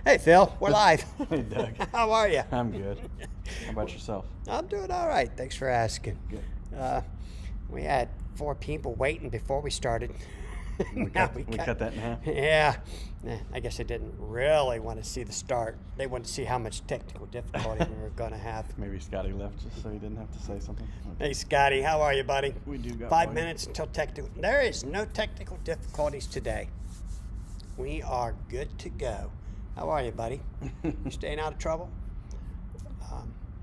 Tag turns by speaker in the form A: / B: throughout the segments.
A: Hey, Phil, we're live.
B: Hey, Doug.
A: How are you?
B: I'm good. How about yourself?
A: I'm doing all right. Thanks for asking.
B: Good.
A: We had 4 people waiting before we started.
B: We cut that in half.
A: Yeah. I guess they didn't really want to see the start. They wanted to see how much technical difficulty we were going to have.
B: Maybe Scotty left just so he didn't have to say something.
A: Hey, Scotty, how are you, buddy?
B: We do got
A: 5
B: volume.
A: minutes until technical. There is no technical difficulties today. We are good to go. How are you, buddy? You staying out of trouble?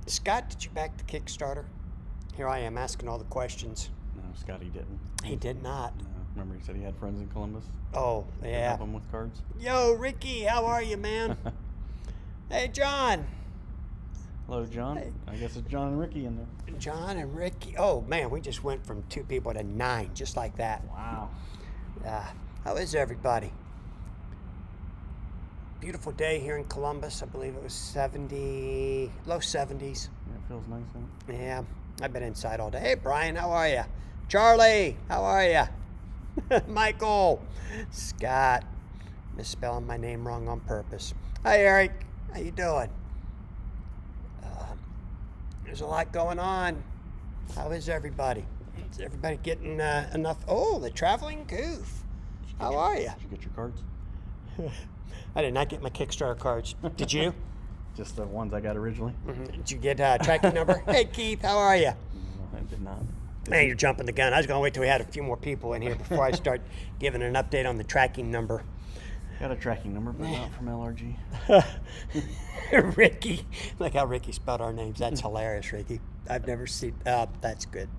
A: Scott, did you back the Kickstarter? Here I am asking all the questions.
B: No, Scotty didn't.
A: He did not.
B: No. Remember he said he had friends in Columbus?
A: Oh,
B: Could
A: yeah.
B: help him with cards?
A: Yo, Ricky, how are you, man? Hey, John.
B: Hello, John.
A: Hey.
B: I guess it's John and Ricky in there.
A: John and Ricky. Oh, man, we just went from 2 people to 9, just like that.
B: Wow.
A: How is everybody? Beautiful day here in Columbus. I believe it was 70, low 70s.
B: Yeah, it feels nice, huh?
A: Yeah, I've been inside all day. Hey, Brian, how are you? Charlie, how are you? Michael, Scott, misspelling my name wrong on purpose. Hi, Eric, how you doing? There's a lot going on. How is everybody? Is everybody getting enough? Oh, the traveling goof. How are you?
B: Did you get your cards?
A: I did not get my Kickstarter cards. Did you?
B: Just the ones I got originally?
A: Did you get tracking number? Hey, Keith, how are you?
B: No, I did not.
A: Man, you're jumping the gun. I was going to wait till we had a few more people in here before I start giving an update on the tracking number.
B: Got a tracking number, but not from LRG.
A: Ricky. Look how Ricky spelled our names. That's hilarious, Ricky. I've never seen... that's good.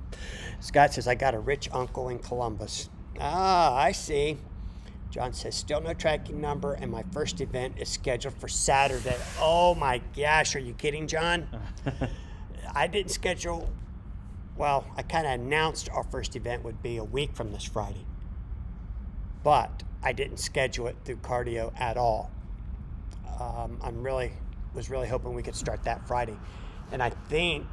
A: Scott says, I got a rich uncle in Columbus. Ah, I see. John says, still no tracking number, and my first event is scheduled for Saturday. Oh, my gosh. Are you kidding, John? I didn't schedule... Well, I kind of announced our first event would be a week from this Friday. But I didn't schedule it through cardio at all. Was really hoping we could start that Friday. And I think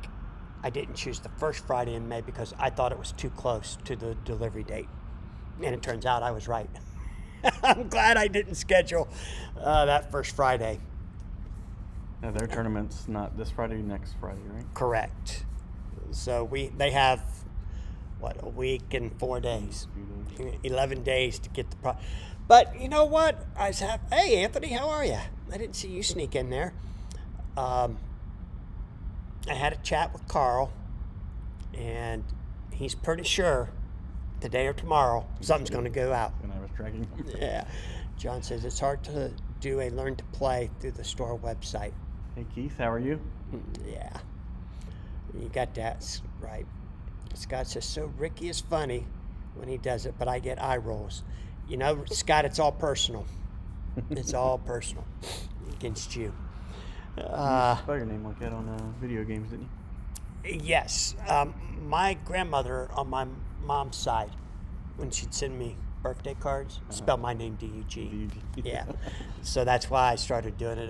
A: I didn't choose the first Friday in May because I thought it was too close to the delivery date. And it turns out I was right. I'm glad I didn't schedule that first Friday.
B: Now, their tournament's not this Friday, next Friday, right?
A: Correct. So they have, a week and 4 days. 11 days to get the But you know what? Hey, Anthony, how are you? I didn't see you sneak in there. I had a chat with Carl, and he's pretty sure today or tomorrow something's going to go out.
B: And I was tracking number.
A: Yeah. John says it's hard to do a learn to play through the store website.
B: Hey, Keith, how are you?
A: Yeah. You got that right. Scott says, so Ricky is funny when he does it, but I get eye rolls. You know, Scott, it's all personal. It's all personal against you.
B: You spell your name like that on video games, didn't you?
A: Yes. My grandmother on my mom's side, when she'd send me birthday cards, spelled my name D-U-G. Yeah. So that's why I started doing it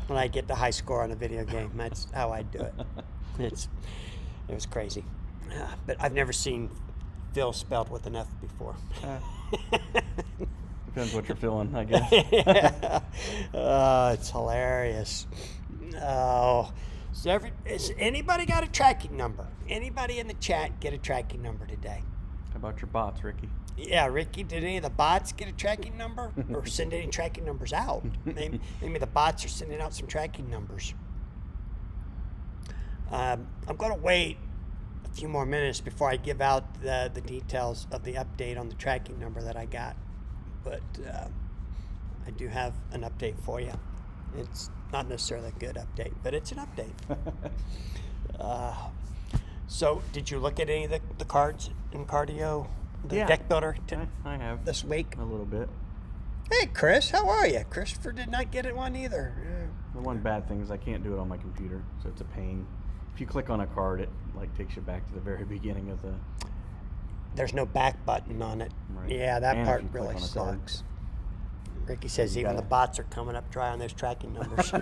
A: when I get the high score on a video game. That's how I do it. It was crazy. But I've never seen Phil spelled with an F before.
B: Depends what you're feeling, I guess.
A: Yeah. Oh, it's hilarious. Oh, so has anybody got a tracking number? Anybody in the chat get a tracking number today?
B: How about your bots, Ricky?
A: Yeah, Ricky, did any of the bots get a tracking number or send any tracking numbers out? Maybe the bots are sending out some tracking numbers. I'm going to wait a few more minutes before I give out the details of the update on the tracking number that I got. But I do have an update for you. It's not necessarily a good update, but it's an update. So did you look at any of the cards in cardio, the deck builder
B: I have
A: this week?
B: a little bit.
A: Hey, Chris, how are you? Christopher did not get it one either.
B: The one bad thing is I can't do it on my computer, so it's a pain. If you click on a card, it takes you back to the very beginning of the...
A: There's no back button on it.
B: Right.
A: Yeah, that
B: And
A: part
B: if you click
A: really
B: on a card.
A: sucks. Ricky says even the bots are coming up dry on those tracking numbers.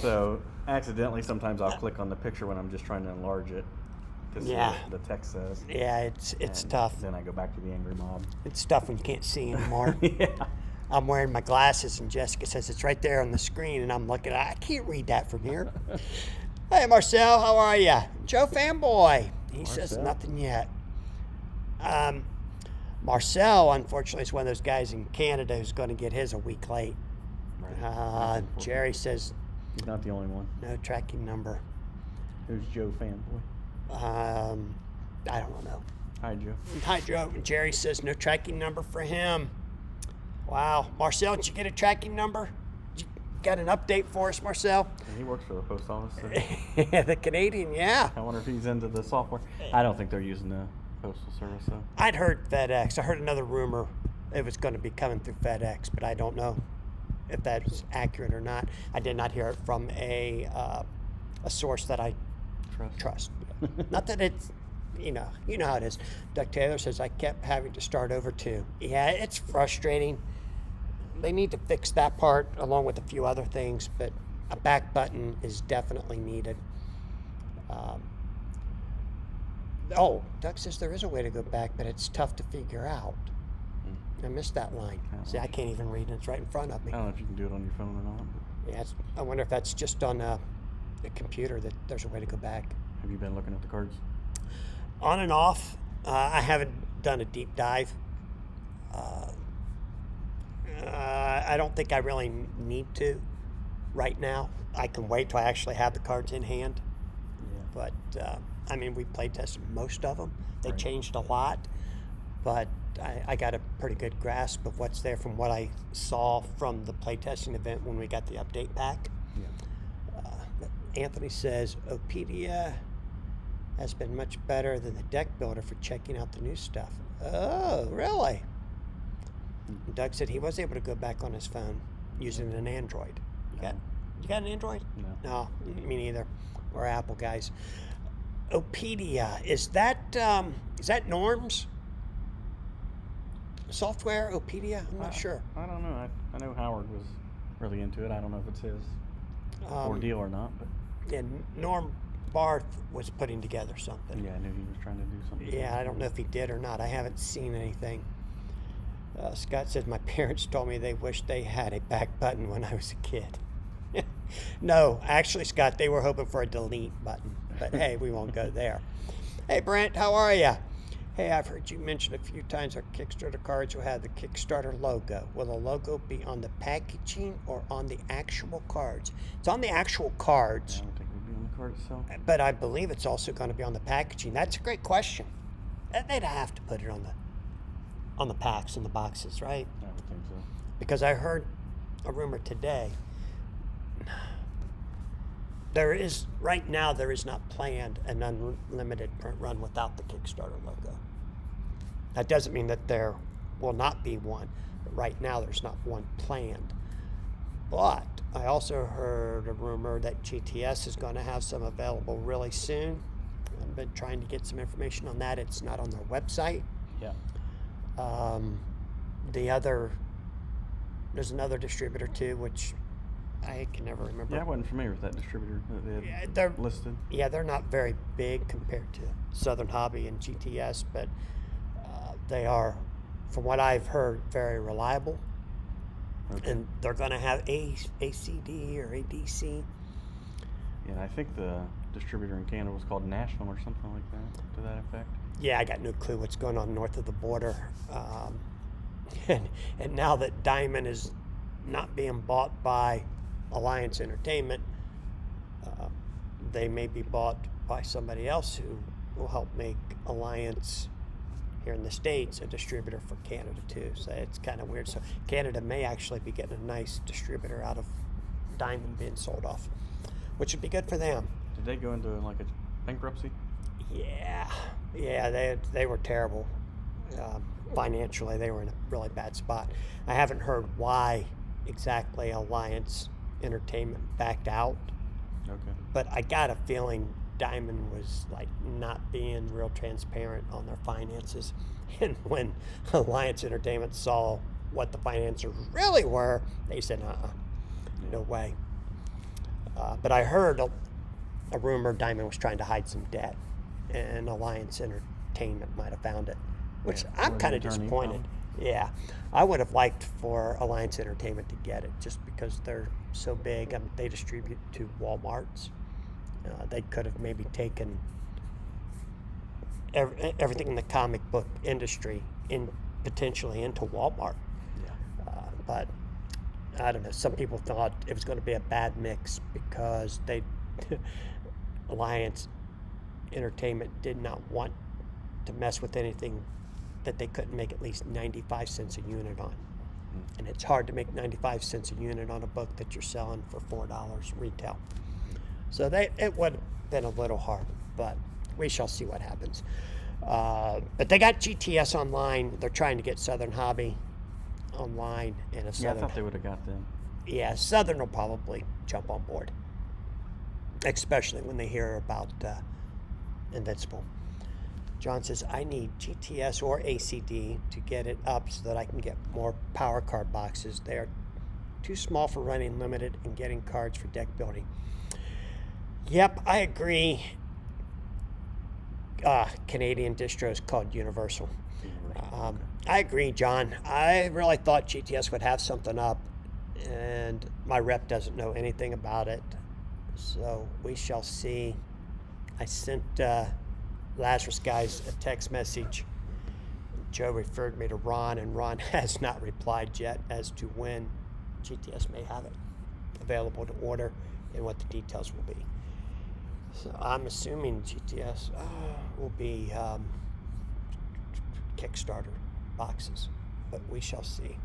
B: So accidentally, sometimes I'll click on the picture when I'm just trying to enlarge it to see what the text says.
A: Yeah, it's
B: And
A: tough.
B: Then I go back to the angry mob.
A: It's tough when you can't see anymore.
B: Yeah.
A: I'm wearing my glasses, and Jessica says it's right there on the screen, and I'm looking. I can't read that from here. Hey, Marcel, how are you? Joe Fanboy. He says
B: Marcel.
A: nothing yet. Marcel, unfortunately, is one of those guys in Canada who's going to get his a week late.
B: Right.
A: Jerry says
B: He's not the only one.
A: no tracking number.
B: Who's Joe Fanboy?
A: I don't know.
B: Hi, Joe.
A: Hi, Joe. Jerry says no tracking number for him. Wow. Marcel, did you get a tracking number? You got an update for us, Marcel?
B: And he works for the post office. So
A: The Canadian, yeah.
B: I wonder if he's into the software. I don't think they're using the postal service, though.
A: I'd heard FedEx. I heard another rumor it was going to be coming through FedEx, but I don't know if that's accurate or not. I did not hear it from a source that I trust. Not that it's, you know how it is. Doug Taylor says I kept having to start over too. Yeah, it's frustrating. They need to fix that part along with a few other things, but a back button is definitely needed. Doug says there is a way to go back, but it's tough to figure out. I missed that line. See, I can't even read it. It's right in front of me.
B: I don't know if you can do it on your phone or not.
A: Yeah, I wonder if that's just on a computer that there's a way to go back.
B: Have you been looking at the cards?
A: On and off. I haven't done a deep dive. I don't think I really need to right now. I can wait till I actually have the cards in hand.
B: Yeah.
A: But, we play tested most of them. They
B: Right.
A: changed a lot, but I got a pretty good grasp of what's there from what I saw from the playtesting event when we got the update pack.
B: Yeah.
A: But Anthony says Opedia has been much better than the deck builder for checking out the new stuff. Oh, really? Doug said he was able to go back on his phone using an Android. You got an Android?
B: No.
A: No, me neither. We're Apple guys. Opedia, is that Norm's software? Opedia? I'm not sure.
B: I don't know. I know Howard was really into it. I don't know if it's his ordeal or not, but
A: Yeah, Norm Barth was putting together something.
B: yeah, I knew he was trying to do something.
A: Yeah, I don't know if he did or not. I haven't seen anything. Scott says, my parents told me they wished they had a back button when I was a kid. No, actually, Scott, they were hoping for a delete button. But hey, we won't go there. Hey, Brent, how are you? Hey, I've heard you mention a few times our Kickstarter cards will have the Kickstarter logo. Will the logo be on the packaging or on the actual cards? It's on the actual cards,
B: I don't think it would be on the card itself.
A: but I believe it's also going to be on the packaging. That's a great question. They'd have to put it on the packs and the boxes, right?
B: I would think so.
A: Because I heard a rumor today. Right now there is not planned an unlimited print run without the Kickstarter logo. That doesn't mean that there will not be one, but right now there's not one planned. But I also heard a rumor that GTS is going to have some available really soon. I've been trying to get some information on that. It's not on their website.
B: Yeah.
A: There's another distributor too, which I can never remember.
B: Yeah, I wasn't familiar with that distributor that they had
A: They're
B: listed.
A: Yeah, they're not very big compared to Southern Hobby and GTS, but they are, from what I've heard, very reliable.
B: Okay.
A: And they're going to have ACD or ADC.
B: Yeah, I think the distributor in Canada was called National or something like that, to that effect.
A: Yeah, I got no clue what's going on north of the border. And now that Diamond is not being bought by Alliance Entertainment, they may be bought by somebody else who will help make Alliance here in the States a distributor for Canada too. So it's kind of weird. So Canada may actually be getting a nice distributor out of Diamond being sold off, which would be good for them.
B: Did they go into like a bankruptcy?
A: Yeah, they were terrible. Financially, they were in a really bad spot. I haven't heard why exactly Alliance Entertainment backed out,
B: Okay.
A: but I got a feeling Diamond was like not being real transparent on their finances. And when Alliance Entertainment saw what the finances really were, they said, no way. But I heard a rumor Diamond was trying to hide some debt, and Alliance Entertainment might have found it, which
B: Yeah,
A: I'm
B: or the
A: kind of
B: attorney,
A: disappointed.
B: probably.
A: Yeah, I would have liked for Alliance Entertainment to get it just because they're so big. I mean, they distribute to Walmarts. They could have maybe taken everything in the comic book industry potentially into Walmart.
B: Yeah.
A: But I don't know. Some people thought it was going to be a bad mix because Alliance Entertainment did not want to mess with anything that they couldn't make at least 95 cents a unit on. And it's hard to make 95 cents a unit on a book that you're selling for $4 retail. So it would have been a little hard, but we shall see what happens. But they got GTS online. They're trying to get Southern Hobby online. And
B: Yeah, I
A: Southern,
B: thought they would have got them.
A: yeah, Southern will probably jump on board, especially when they hear about Invincible. John says, I need GTS or ACD to get it up so that I can get more power card boxes. They are too small for running limited and getting cards for deck building. Yep, I agree. Canadian distro is called Universal.
B: Okay.
A: I agree, John. I really thought GTS would have something up, and my rep doesn't know anything about it. So we shall see. I sent Lazarus guys a text message. Joe referred me to Ron, and Ron has not replied yet as to when GTS may have it available to order and what the details will be. So I'm assuming GTS will be Kickstarter boxes, but we shall see.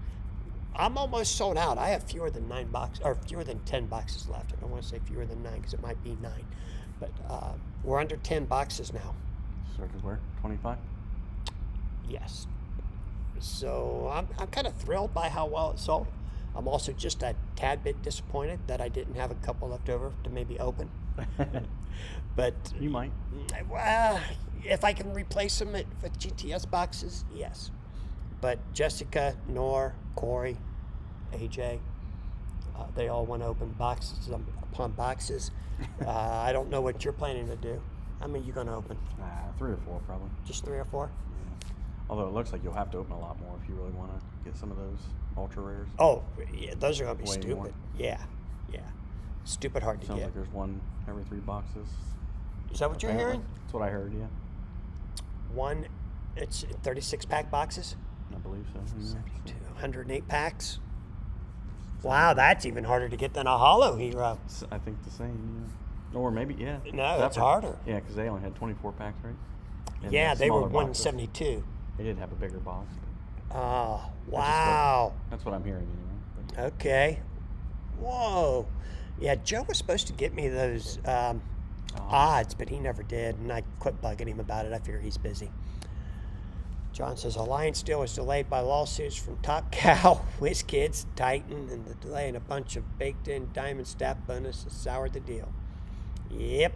A: I'm almost sold out. I have fewer than 10 boxes left. I don't want to say fewer than 9 because it might be 9, but we're under 10 boxes now.
B: Started where? 25?
A: Yes. So I'm kind of thrilled by how well it sold. I'm also just a tad bit disappointed that I didn't have a couple left over to maybe open. But
B: You might.
A: if I can replace them with GTS boxes, yes. But Jessica, Nor, Corey, AJ, they all want to open boxes upon boxes. I don't know what you're planning to do. How many are you going to open?
B: 3 or 4 probably.
A: Just 3 or 4?
B: Yeah. Although it looks like you'll have to open a lot more if you really want to get some of those ultra rares.
A: Oh, yeah, those are going to be
B: Way
A: stupid.
B: more.
A: Yeah. Stupid hard to
B: Sounds
A: get.
B: like there's one every 3 boxes.
A: Is that what you're
B: apparently.
A: hearing?
B: That's what I heard, yeah.
A: One, it's 36 pack boxes,
B: I believe so. Yeah.
A: 108 packs. Wow, that's even harder to get than a Hollow Hero.
B: I think the same, yeah. Or maybe, yeah.
A: No, it's harder.
B: Yeah, because they only had 24 packs, right? And
A: Yeah,
B: the
A: they were
B: smaller boxes.
A: 172.
B: They did have a bigger box.
A: Oh, wow.
B: That's what I'm hearing anyway. But
A: Okay. Whoa. Yeah, Joe was supposed to get me those odds, but he never did, and I quit bugging him about it. I figure he's busy. John says, Alliance deal was delayed by lawsuits from Top Cow, WizKids, Titan, and the delay in a bunch of baked-in diamond staff bonuses soured the deal. Yep.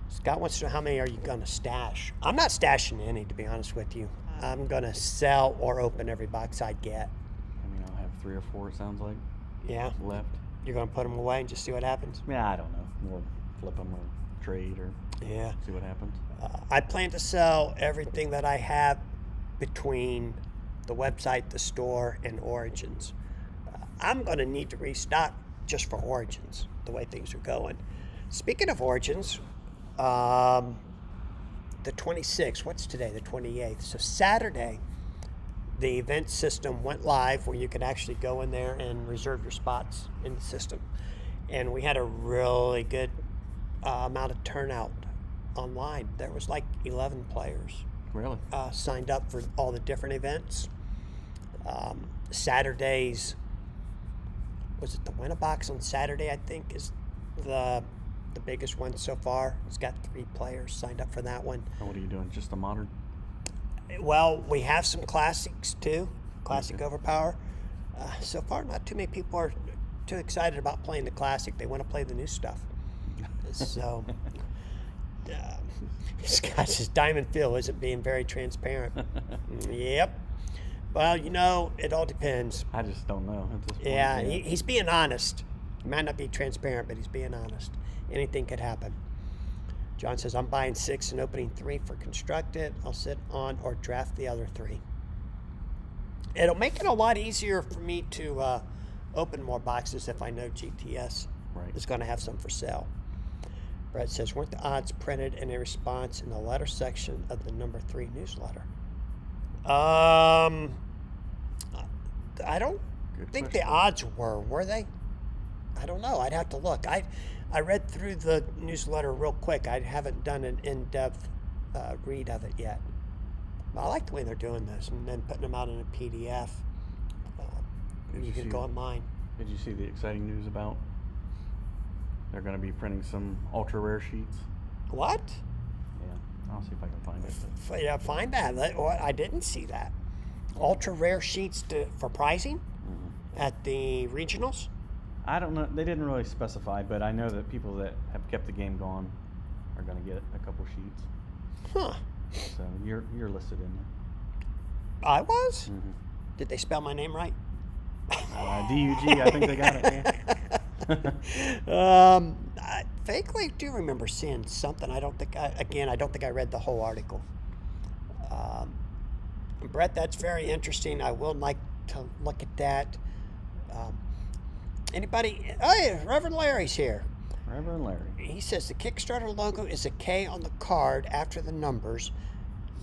A: Scott wants to know, how many are you going to stash? I'm not stashing any, to be honest with you. I'm going to sell or open every box I get.
B: I mean, I'll have 3 or 4, it sounds like,
A: Yeah?
B: left.
A: You're going to put them away and just see what happens?
B: Yeah, I don't know. We'll flip them or trade or
A: Yeah.
B: see what happens.
A: I plan to sell everything that I have between the website, the store, and Origins. I'm going to need to restock just for Origins, the way things are going. Speaking of Origins, the 26th, what's today? The 28th. So Saturday, the event system went live where you could actually go in there and reserve your spots in the system. And we had a really good amount of turnout online. There was like 11 players
B: Really?
A: signed up for all the different events. Saturdays, was it the Win-A-Box on Saturday, I think, is the biggest one so far. It's got 3 players signed up for that one.
B: And what are you doing? Just a modern?
A: Well, we have some classics too. Classic
B: Okay.
A: Overpower. So far, not too many people are too excited about playing the classic. They want to play the new stuff. So, Scott says Diamond Phil isn't being very transparent. Yep. Well, it all depends.
B: I just don't know at this point.
A: Yeah, he's being honest. He might not be transparent, but he's being honest. Anything could happen. John says, I'm buying 6 and opening 3 for Constructed. I'll sit on or draft the other 3. It'll make it a lot easier for me to open more boxes if I know GTS is going to have some for sale. Brett says, weren't the odds printed in a response in the letter section of the number 3 newsletter? I don't think the odds were they? I don't know. I'd have to look. I read through the newsletter real quick. I haven't done an in-depth read of it yet. I like the way they're doing this and then putting them out in a PDF. You can go online.
B: Did you see the exciting news about they're going to be printing some ultra rare sheets?
A: What?
B: Yeah, I'll see if I can find it.
A: Yeah, find that. I didn't see that. Ultra rare sheets for pricing at the regionals?
B: I don't know. They didn't really specify, but I know that people that have kept the game going are going to get a couple sheets.
A: Huh.
B: So you're listed in there.
A: I was? Mm-hmm. Did they spell my name right?
B: D-U-G, I think they got it, yeah.
A: I vaguely do remember seeing something. I don't think I read the whole article. Brett, that's very interesting. I will like to look at that. Anybody? Oh, yeah, Reverend Larry's here.
B: Reverend Larry.
A: He says the Kickstarter logo is a K on the card after the numbers.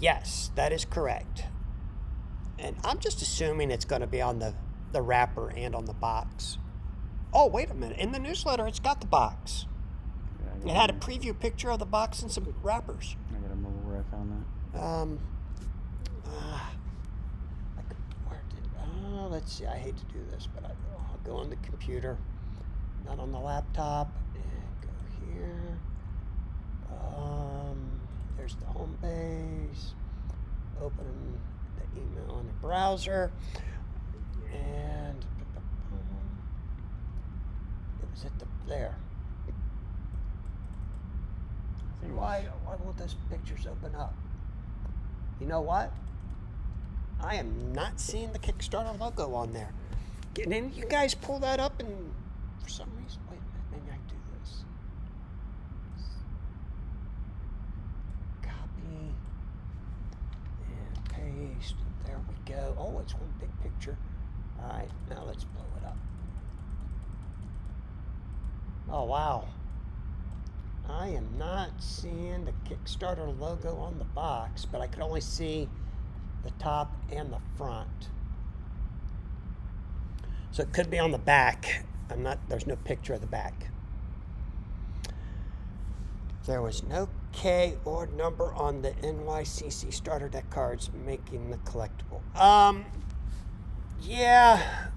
A: Yes, that is correct. And I'm just assuming it's going to be on the wrapper and on the box. Oh, wait a minute. In the newsletter, it's got the box. Yeah, it had a preview picture of the box and some wrappers.
B: I got to remember where I found that.
A: Let's see. I hate to do this, but I'll go on the computer, not on the laptop, and go here. There's the home base. Open the email in the browser, and it was at there. Why won't those pictures open up? You know what? I am not seeing the Kickstarter logo on there. Didn't you guys pull that up? And for some reason, wait a minute, maybe I can do this. Copy and paste. There we go. Oh, it's one big picture. All right, now let's blow it up. Oh, wow. I am not seeing the Kickstarter logo on the box, but I could only see the top and the front. So it could be on the back. There's no picture of the back. There was no K or number on the NYCC starter deck cards making the collectible. Yeah,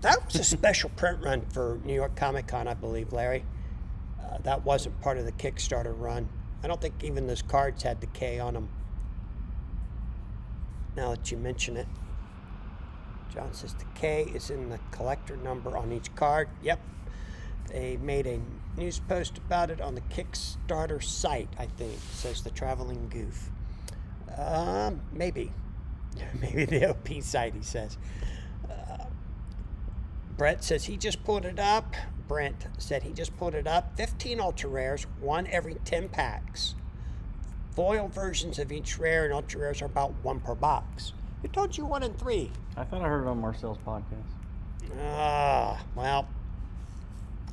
A: that was a special print run for New York Comic Con, I believe, Larry. That wasn't part of the Kickstarter run. I don't think even those cards had the K on them. Now that you mention it. John says the K is in the collector number on each card. Yep. They made a news post about it on the Kickstarter site, I think, says the Traveling Goof. Maybe. Maybe the OP site, he says. Brett says he just pulled it up. Brent said he just pulled it up. 15 ultra rares, one every 10 packs. Foil versions of each rare and ultra rares are about one per box. Who told you 1 in 3?
B: I thought I heard it on Marcel's podcast.
A: Well,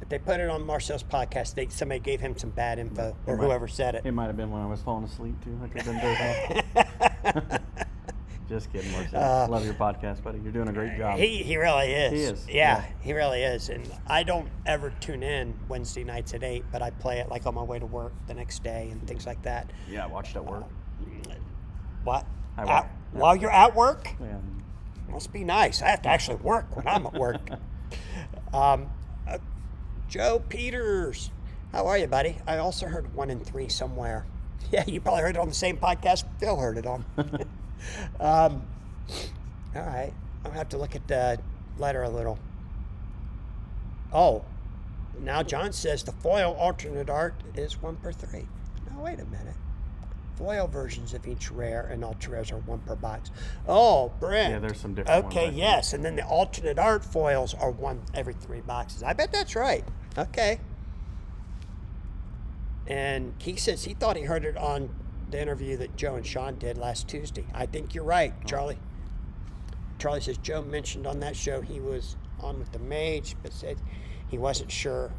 A: if they put it on Marcel's podcast, somebody gave him some bad info, or whoever said it.
B: It might have been when I was falling asleep, too. I could have been dozing. Just kidding, Marcel. Love your podcast, buddy. You're doing a great job.
A: He really is.
B: He is.
A: Yeah, he really is. And I don't ever tune in Wednesday nights at 8, but I play it like on my way to work the next day and things like that.
B: Yeah, I watched at work.
A: What? While you're at work?
B: Yeah.
A: Must be nice. I have to actually work when I'm at work. Joe Peters. How are you, buddy? I also heard 1 in 3 somewhere. Yeah, you probably heard it on the same podcast Phil heard it on. All right. I'm going to have to look at the letter a little. Oh, now John says the foil alternate art is 1 per 3. Now, wait a minute. Foil versions of each rare and ultra rares are 1 per box. Oh, Brent.
B: Yeah, there's some different ones.
A: Okay, yes. And then the alternate art foils are 1 every 3 boxes. I bet that's right. Okay. And Keith says he thought he heard it on the interview that Joe and Sean did last Tuesday. I think you're right, Charlie. Charlie says, Joe mentioned on that show he was on with the Mage, but said he wasn't sure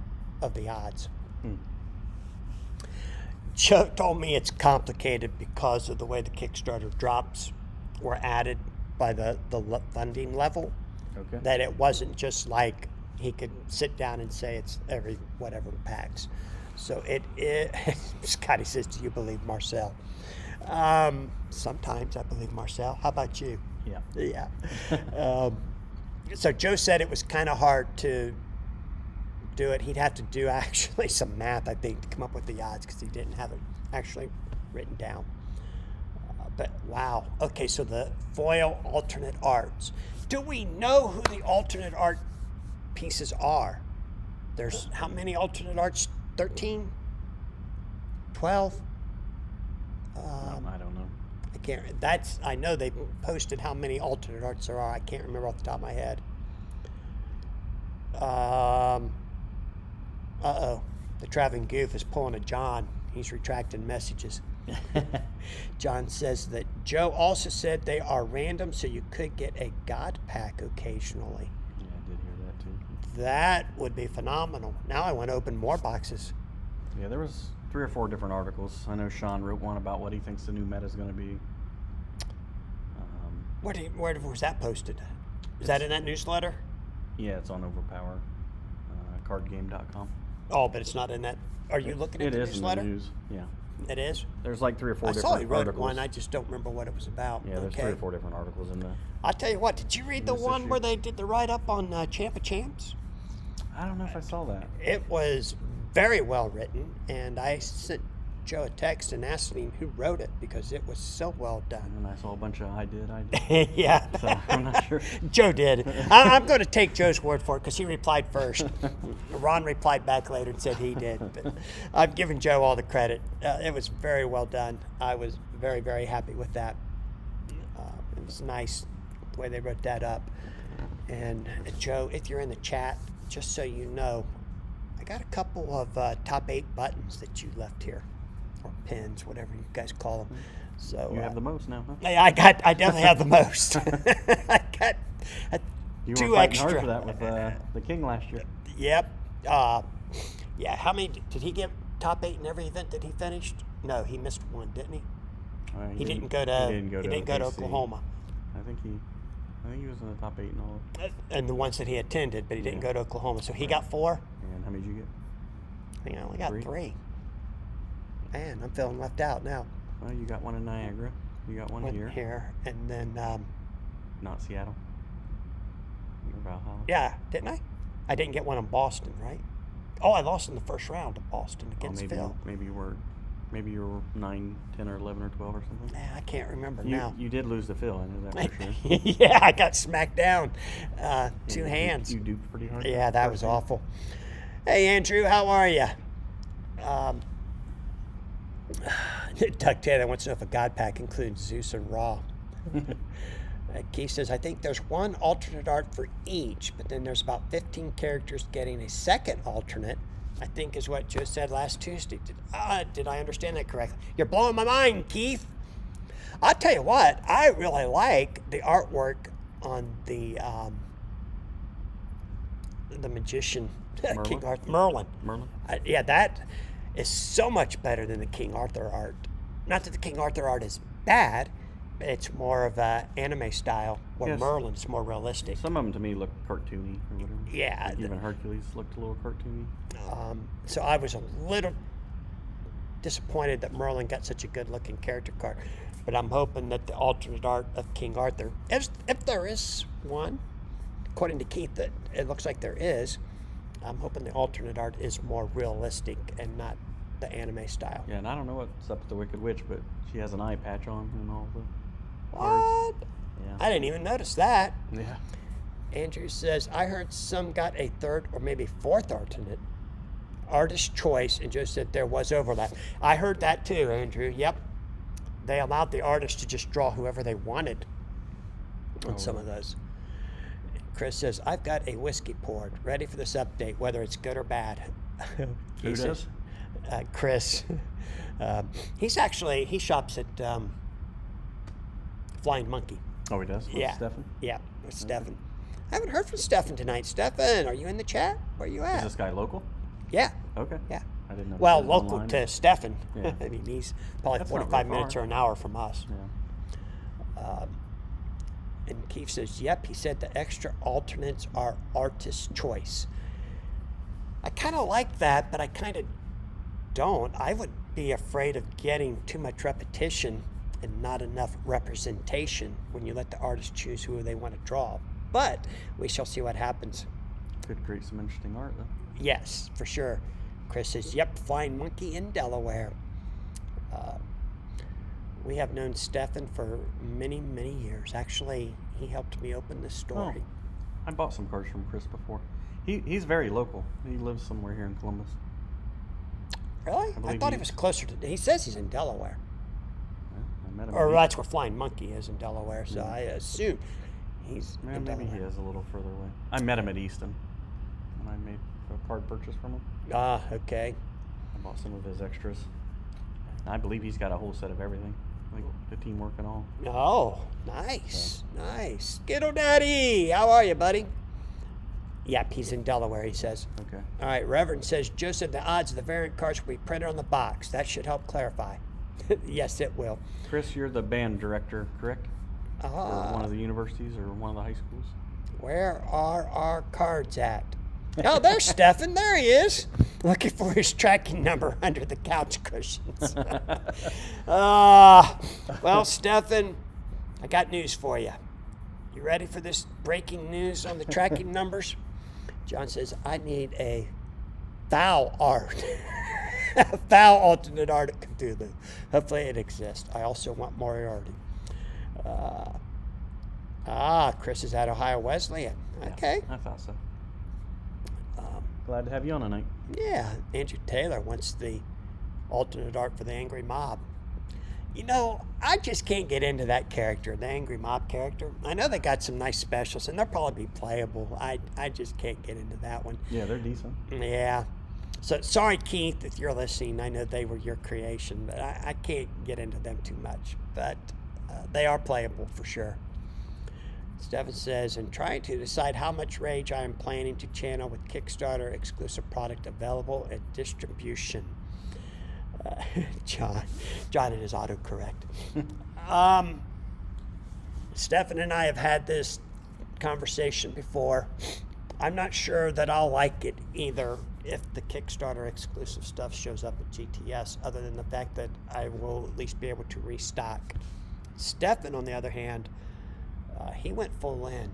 A: of the odds. Joe told me it's complicated because of the way the Kickstarter drops were added by the funding level.
B: Okay.
A: That it wasn't just like he could sit down and say it's every whatever packs. So Scotty says, do you believe Marcel? Sometimes I believe Marcel. How about you?
B: Yeah.
A: So Joe said it was kind of hard to do it. He'd have to do actually some math, I think, to come up with the odds because he didn't have it actually written down. But wow. Okay, so the foil alternate arts. Do we know who the alternate art pieces are? There's how many alternate arts? 13? 12?
B: I don't know.
A: I can't. I know they posted how many alternate arts there are. I can't remember off the top of my head. The Traveling Goof is pulling a John. He's retracting messages. John says that Joe also said they are random, so you could get a God pack occasionally.
B: Yeah, I did hear that too.
A: That would be phenomenal. Now I want to open more boxes.
B: Yeah, there was 3 or 4 different articles. I know Sean wrote one about what he thinks the new meta is going to be.
A: Where was that posted? Is that in that newsletter?
B: Yeah, it's on Overpower, cardgame.com.
A: Oh, but it's not in that. Are you looking at the newsletter?
B: It is in the news, yeah.
A: It is?
B: There's like 3 or 4
A: I
B: different
A: saw he wrote
B: articles.
A: one. I just don't remember what it was about.
B: Yeah, there's
A: okay.
B: 3 or 4 different articles in there.
A: I'll tell you what. Did you read the
B: this
A: one
B: issue.
A: where they did the write-up on Champ of Champs?
B: I don't know if I saw that.
A: It was very well written, and I sent Joe a text and asked him who wrote it because it was so well done.
B: And I saw a bunch of I did.
A: Yeah.
B: So I'm not sure.
A: Joe did. I'm going to take Joe's word for it because he replied first. Ron replied back later and said he did. But I've given Joe all the credit. It was very well done. I was very, very happy with that. It was nice the way they wrote that up. And Joe, if you're in the chat, just so you know, I got a couple of top 8 buttons that you left here. Or pins, whatever you guys call them. So
B: You have the most now, huh?
A: Yeah, I definitely have the most. I got
B: You
A: 2
B: were fighting
A: extra.
B: hard for that with the King last year.
A: Yep. Yeah. How many did he get? Top 8 in every event that he finished? No, he missed one, didn't he?
B: He
A: didn't go to.
B: He didn't go to
A: Oklahoma.
B: I think he was in the top 8 and all.
A: And the ones that he attended, but he didn't go to Oklahoma. So he got 4.
B: And how many did you get?
A: I think I only got 3. Man, I'm feeling left out now.
B: Well, you got one in Niagara. You got one here.
A: And then.
B: Not Seattle. Or Valhalla.
A: Yeah, didn't I? I didn't get one in Boston, right? Oh, I lost in the first round of Boston against Phil.
B: Maybe you were 9, 10, or 11, or 12 or something.
A: Yeah, I can't remember now.
B: You did lose to Phil, I know that for sure.
A: Yeah, I got smacked down 2 hands.
B: You duped pretty hard.
A: Yeah, that was awful. Hey, Andrew, how are you? Doug Taylor wants to know if a God pack includes Zeus and Ra. Keith says, I think there's one alternate art for each, but then there's about 15 characters getting a second alternate, I think is what Joe said last Tuesday. Did I understand that correctly? You're blowing my mind, Keith. I'll tell you what, I really like the artwork on the magician, King Arthur, Merlin. Yeah, that is so much better than the King Arthur art. Not that the King Arthur art is bad, but it's more of a anime style, where Merlin's more realistic.
B: Some of them to me look cartoony or whatever.
A: Yeah.
B: Like even Hercules looked a little cartoony.
A: So I was a little disappointed that Merlin got such a good-looking character card, but I'm hoping that the alternate art of King Arthur, if there is one, according to Keith, that it looks like there is, I'm hoping the alternate art is more realistic and not the anime style.
B: Yeah, and I don't know what's up with the Wicked Witch, but she has an eye patch on and all the
A: What?
B: cards. Yeah.
A: I didn't even notice that.
B: Yeah.
A: Andrew says, I heard some got a 3rd or maybe 4th alternate artist choice, and Joe said there was overlap. I heard that too, Andrew. Yep. They allowed the artist to just draw whoever they wanted on some of those. Chris says, I've got a whiskey poured, ready for this update, whether it's good or bad.
B: Who does?
A: Chris. He shops at Flying Monkey.
B: Oh, he does?
A: Yeah.
B: Stefan?
A: Yeah. with Stefan. I haven't heard from Stefan tonight. Stefan, are you in the chat? Where you at?
B: Is this guy local?
A: Yeah.
B: Okay.
A: Yeah.
B: I didn't know.
A: Well,
B: he was
A: local
B: online.
A: to Stefan.
B: Yeah.
A: I mean, he's probably
B: That's not
A: 45
B: real
A: minutes
B: far.
A: or an hour from us.
B: Yeah.
A: And Keith says, yep, he said the extra alternates are artist's choice. I kind of like that, but I kind of don't. I would be afraid of getting too much repetition and not enough representation when you let the artist choose who they want to draw. But we shall see what happens.
B: Could create some interesting art, though.
A: Yes, for sure. Chris says, yep, Flying Monkey in Delaware. We have known Stefan for many, many years. Actually, he helped me open this story.
B: Oh, I bought some cards from Chris before. He's very local. He lives somewhere here in Columbus.
A: Really? I
B: believe
A: thought he
B: he-
A: was closer to... He says he's in Delaware.
B: Yeah, I met him.
A: Or that's where Flying Monkey is, in Delaware. So
B: Yeah.
A: I assume he's
B: Yeah,
A: in
B: maybe he
A: Delaware.
B: is a little further away. I met him at Easton when I made a card purchase from him.
A: Ah, okay.
B: I bought some of his extras. I believe he's got a whole set of everything, like the teamwork and all.
A: Oh, nice. Nice. Skittle Daddy, how are you, buddy? Yep, he's in Delaware, he says.
B: Okay.
A: All right, Reverend says, Joseph, the odds of the variant cards will be printed on the box. That should help clarify. Yes, it will.
B: Chris, you're the band director, correct? For one of the universities or one of the high schools?
A: Where are our cards at? Oh, there's Stefan. There he is. Looking for his tracking number under the couch cushions. Well, Stefan, I got news for you. You ready for this breaking news on the tracking numbers? John says, I need a foul art. A foul alternate art at Cthulhu. Hopefully it exists. I also want Moriarty. Chris is at Ohio Wesleyan. Okay.
B: Yeah, I thought so. Glad to have you on tonight.
A: Yeah, Andrew Taylor wants the alternate art for the Angry Mob. You know, I just can't get into that character, the Angry Mob character. I know they got some nice specials, and they'll probably be playable. I just can't get into that one.
B: Yeah, they're decent.
A: Yeah. So, sorry, Keith, if you're listening. I know they were your creation, but I can't get into them too much. But they are playable for sure. Stefan says, in trying to decide how much rage I am planning to channel with Kickstarter exclusive product available at distribution. John, it is autocorrect. Stefan and I have had this conversation before. I'm not sure that I'll like it either if the Kickstarter exclusive stuff shows up at GTS, other than the fact that I will at least be able to restock. Stefan, on the other hand, he went full in.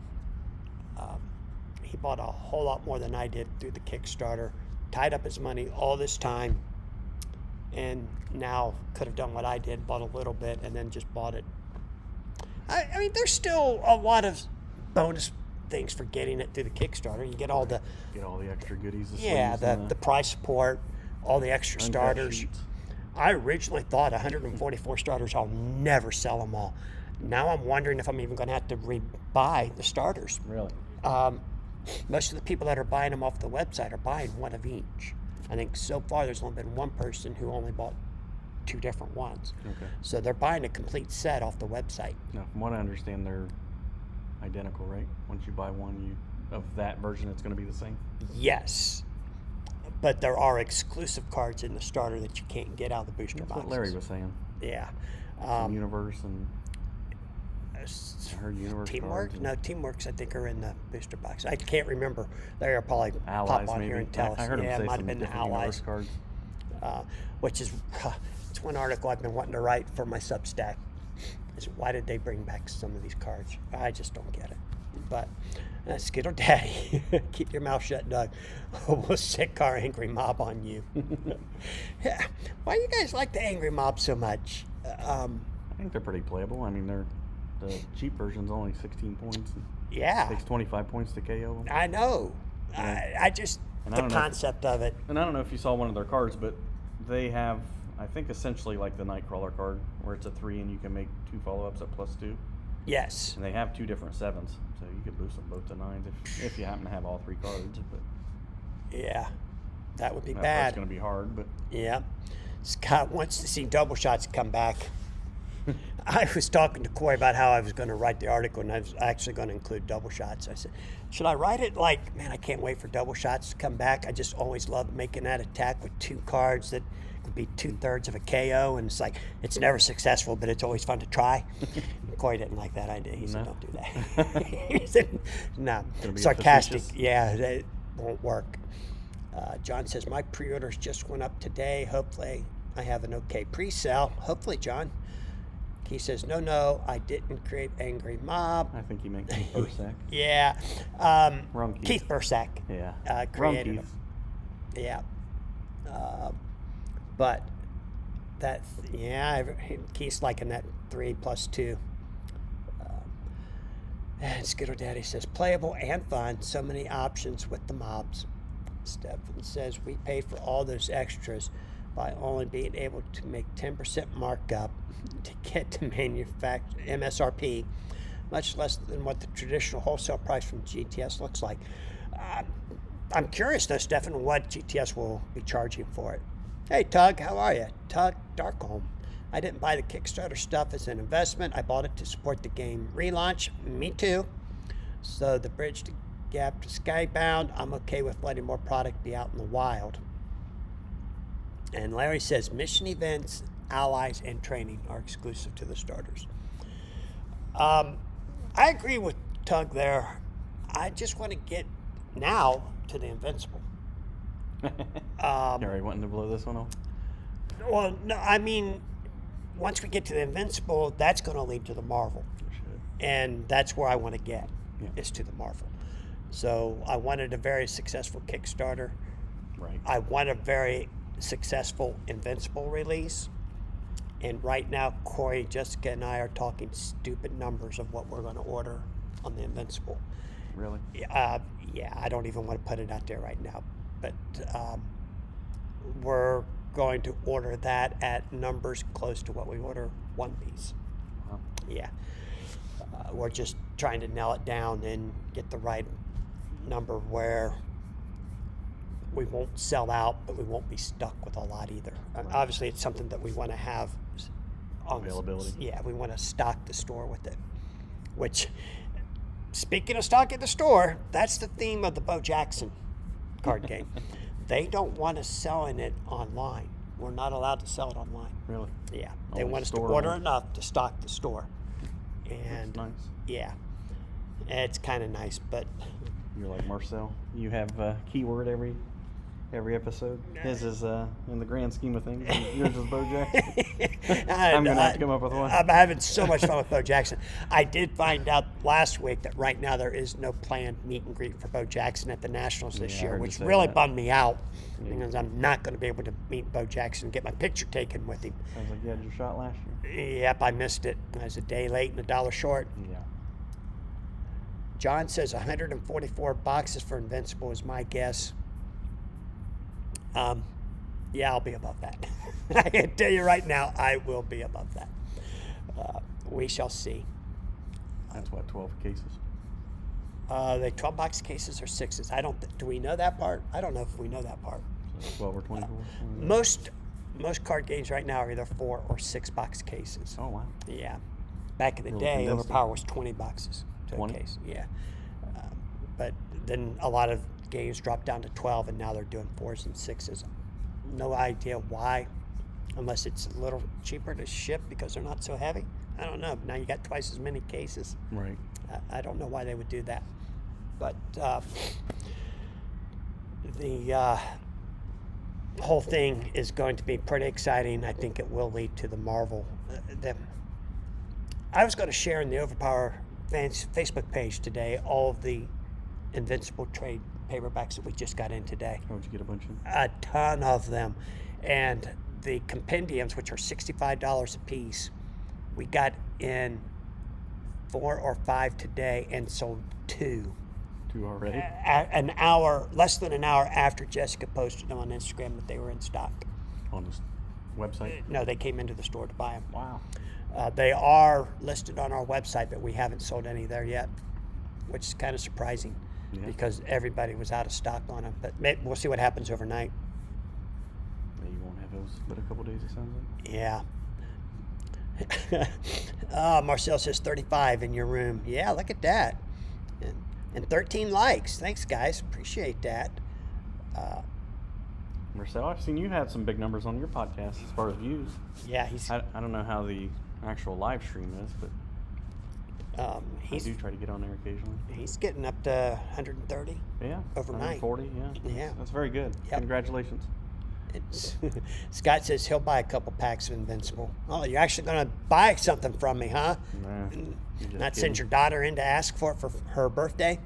A: He bought a whole lot more than I did through the Kickstarter, tied up his money all this time, and now could have done what I did, bought a little bit, and then just bought it. I mean, there's still a lot of bonus things for getting it through the Kickstarter. You get all the
B: extra goodies.
A: the price support, all the extra starters.
B: Sheets.
A: I originally thought 144 starters, I'll never sell them all. Now I'm wondering if I'm even going to have to rebuy the starters.
B: Really?
A: Most of the people that are buying them off the website are buying one of each. I think so far there's only been one person who only bought two different ones.
B: Okay.
A: So they're buying a complete set off the website.
B: Now, from what I understand, they're identical, right? Once you buy one, of that version, it's going to be the same.
A: Yes. But there are exclusive cards in the starter that you can't get out of the booster
B: That's
A: boxes.
B: what Larry was saying.
A: Yeah.
B: Some Universe and I heard Universe
A: Teamwork?
B: cards and
A: No, Teamworks I think are in the booster box. I can't remember. Larry will probably
B: Allies,
A: pop on
B: maybe.
A: here and tell us.
B: I heard him
A: Yeah,
B: say
A: it might
B: some
A: have been the
B: different
A: Allies.
B: Universe cards.
A: Which is it's one article I've been wanting to write for my Substack. Is why did they bring back some of these cards? I just don't get it. But Skittle Daddy, keep your mouth shut, Doug. We'll sick our Angry Mob on you. Yeah. Why do you guys like the Angry Mob so much?
B: I think they're pretty playable. I mean, the cheap version's only 16 points.
A: Yeah.
B: It takes 25 points to KO them.
A: I know.
B: Yeah.
A: I just,
B: And I
A: the
B: don't know
A: concept of it.
B: And I don't know if you saw one of their cards, but they have, I think, essentially like the Nightcrawler card, where it's a 3 and you can make 2 follow-ups at +2.
A: Yes.
B: And they have 2 different 7s, so you could boost them both to 9s if you happen to have all 3 cards. But
A: Yeah. That would be
B: that
A: bad.
B: part's going to be hard, but
A: Yeah. Scott wants to see double shots come back. I was talking to Corey about how I was going to write the article, and I was actually going to include double shots. I said, should I write it like, man, I can't wait for double shots to come back. I just always loved making that attack with 2 cards that could be 2/3 of a KO, and it's like, it's never successful, but it's always fun to try. Corey didn't like that idea. He said, don't do that. He said, no, sarcastic. Yeah, it won't work. John says, my pre-orders just went up today. Hopefully I have an okay pre-sale. Hopefully, John. He says, no, I didn't create Angry Mob.
B: I think he meant Keith Bursack.
A: Yeah.
B: Wrong Keith.
A: Keith Bursack.
B: Yeah.
A: Created
B: Wrong Keith.
A: him. Yeah. But that, Keith's liking that 3+2. And Skittle Daddy says, playable and fun. So many options with the mobs. Stefan says, we paid for all those extras by only being able to make 10% markup to get to manufacture MSRP, much less than what the traditional wholesale price from GTS looks like. I'm curious though, Stefan, what GTS will be charging for it. Hey Tug, how are you? Tug Darkholm. I didn't buy the Kickstarter stuff as an investment. I bought it to support the game relaunch. Me too. So the bridge to gap to Skybound, I'm okay with letting more product be out in the wild. And Larry says, mission events, allies, and training are exclusive to the starters. I agree with Tug there. I just want to get now to the Invincible.
B: You already wanting to blow this one off?
A: Well, no, I mean, once we get to the Invincible, that's going to lead to the Marvel. And that's where I want to get, is to the Marvel. So I wanted a very successful Kickstarter.
B: Right.
A: I want a very successful Invincible release. And right now, Corey, Jessica, and I are talking stupid numbers of what we're going to order on the Invincible.
B: Really?
A: Yeah, I don't even want to put it out there right now. But we're going to order that at numbers close to what we order One Piece.
B: Wow.
A: Yeah. We're just trying to nail it down and get the right number where we won't sell out, but we won't be stuck with a lot either.
B: Right.
A: Obviously, it's something that we want to have on
B: availability.
A: Yeah, we want to stock the store with it. Which, speaking of stocking the store, that's the theme of the Bo Jackson card game. They don't want us selling it online. We're not allowed to sell it online.
B: Really?
A: Yeah, they
B: Only
A: want us to
B: store
A: order
B: only.
A: enough to stock the store. And
B: That's nice.
A: yeah, it's kind of nice, but
B: You're like Marcel. You have a keyword every episode. His is in the grand scheme of things. Yours is Bo Jackson. I'm gonna have to come up with one.
A: I'm having so much fun with Bo Jackson. I did find out last week that right now there is no planned meet and greet for Bo Jackson at the Nationals this
B: Yeah, I
A: year,
B: heard you
A: which
B: say
A: really
B: that.
A: bummed me out because I'm not going to be able to meet Bo Jackson and get my picture taken with him.
B: Sounds like you had your shot last year.
A: Yep, I missed it. I was a day late and $1 short.
B: Yeah.
A: John says 144 boxes for Invincible is my guess. Yeah, I'll be above that. I can tell you right now, I will be above that. We shall see.
B: That's what, 12 cases?
A: The 12-box cases are 6s. I don't. Do we know that part? I don't know if we know that part.
B: So 12 or 24?
A: Most card games right now are either 4 or 6-box cases.
B: Oh, wow.
A: Yeah. Back in the
B: Really
A: day,
B: condensed.
A: Overpower was 20 boxes to
B: 20?
A: a case. Yeah. But then a lot of games dropped down to 12, and now they're doing 4s and 6s. No idea why, unless it's a little cheaper to ship because they're not so heavy. I don't know. Now you got twice as many cases.
B: Right.
A: I don't know why they would do that. But the whole thing is going to be pretty exciting. I think it will lead to the Marvel. I was going to share in the Overpower fans Facebook page today all of the Invincible trade paperbacks that we just got in today.
B: How'd you get a bunch of?
A: A ton of them. And the compendiums, which are $65 a piece, we got in 4 or 5 today and sold 2.
B: 2 already?
A: Less than an hour after Jessica posted them on Instagram that they were in stock.
B: On this website?
A: No, they came into the store to buy them.
B: Wow.
A: They are listed on our website, but we haven't sold any there yet, which is kind of surprising because everybody was out of stock on them. But we'll see what happens overnight.
B: Yeah, you won't have those but a couple days, it sounds like.
A: Yeah. Marcel says 35 in your room. Yeah, look at that. And 13 likes. Thanks, guys. Appreciate that.
B: Marcel, I've seen you had some big numbers on your podcast as far as views.
A: Yeah,
B: I don't know how the actual live stream is, but I do try to get on there occasionally.
A: He's getting up to 130.
B: Yeah,
A: overnight.
B: 140. Yeah. That's very good. Yep. Congratulations.
A: Scott says he'll buy a couple packs of Invincible. Oh, you're actually going to buy something from me, huh?
B: Nah,
A: not send your daughter in to ask for it for her birthday?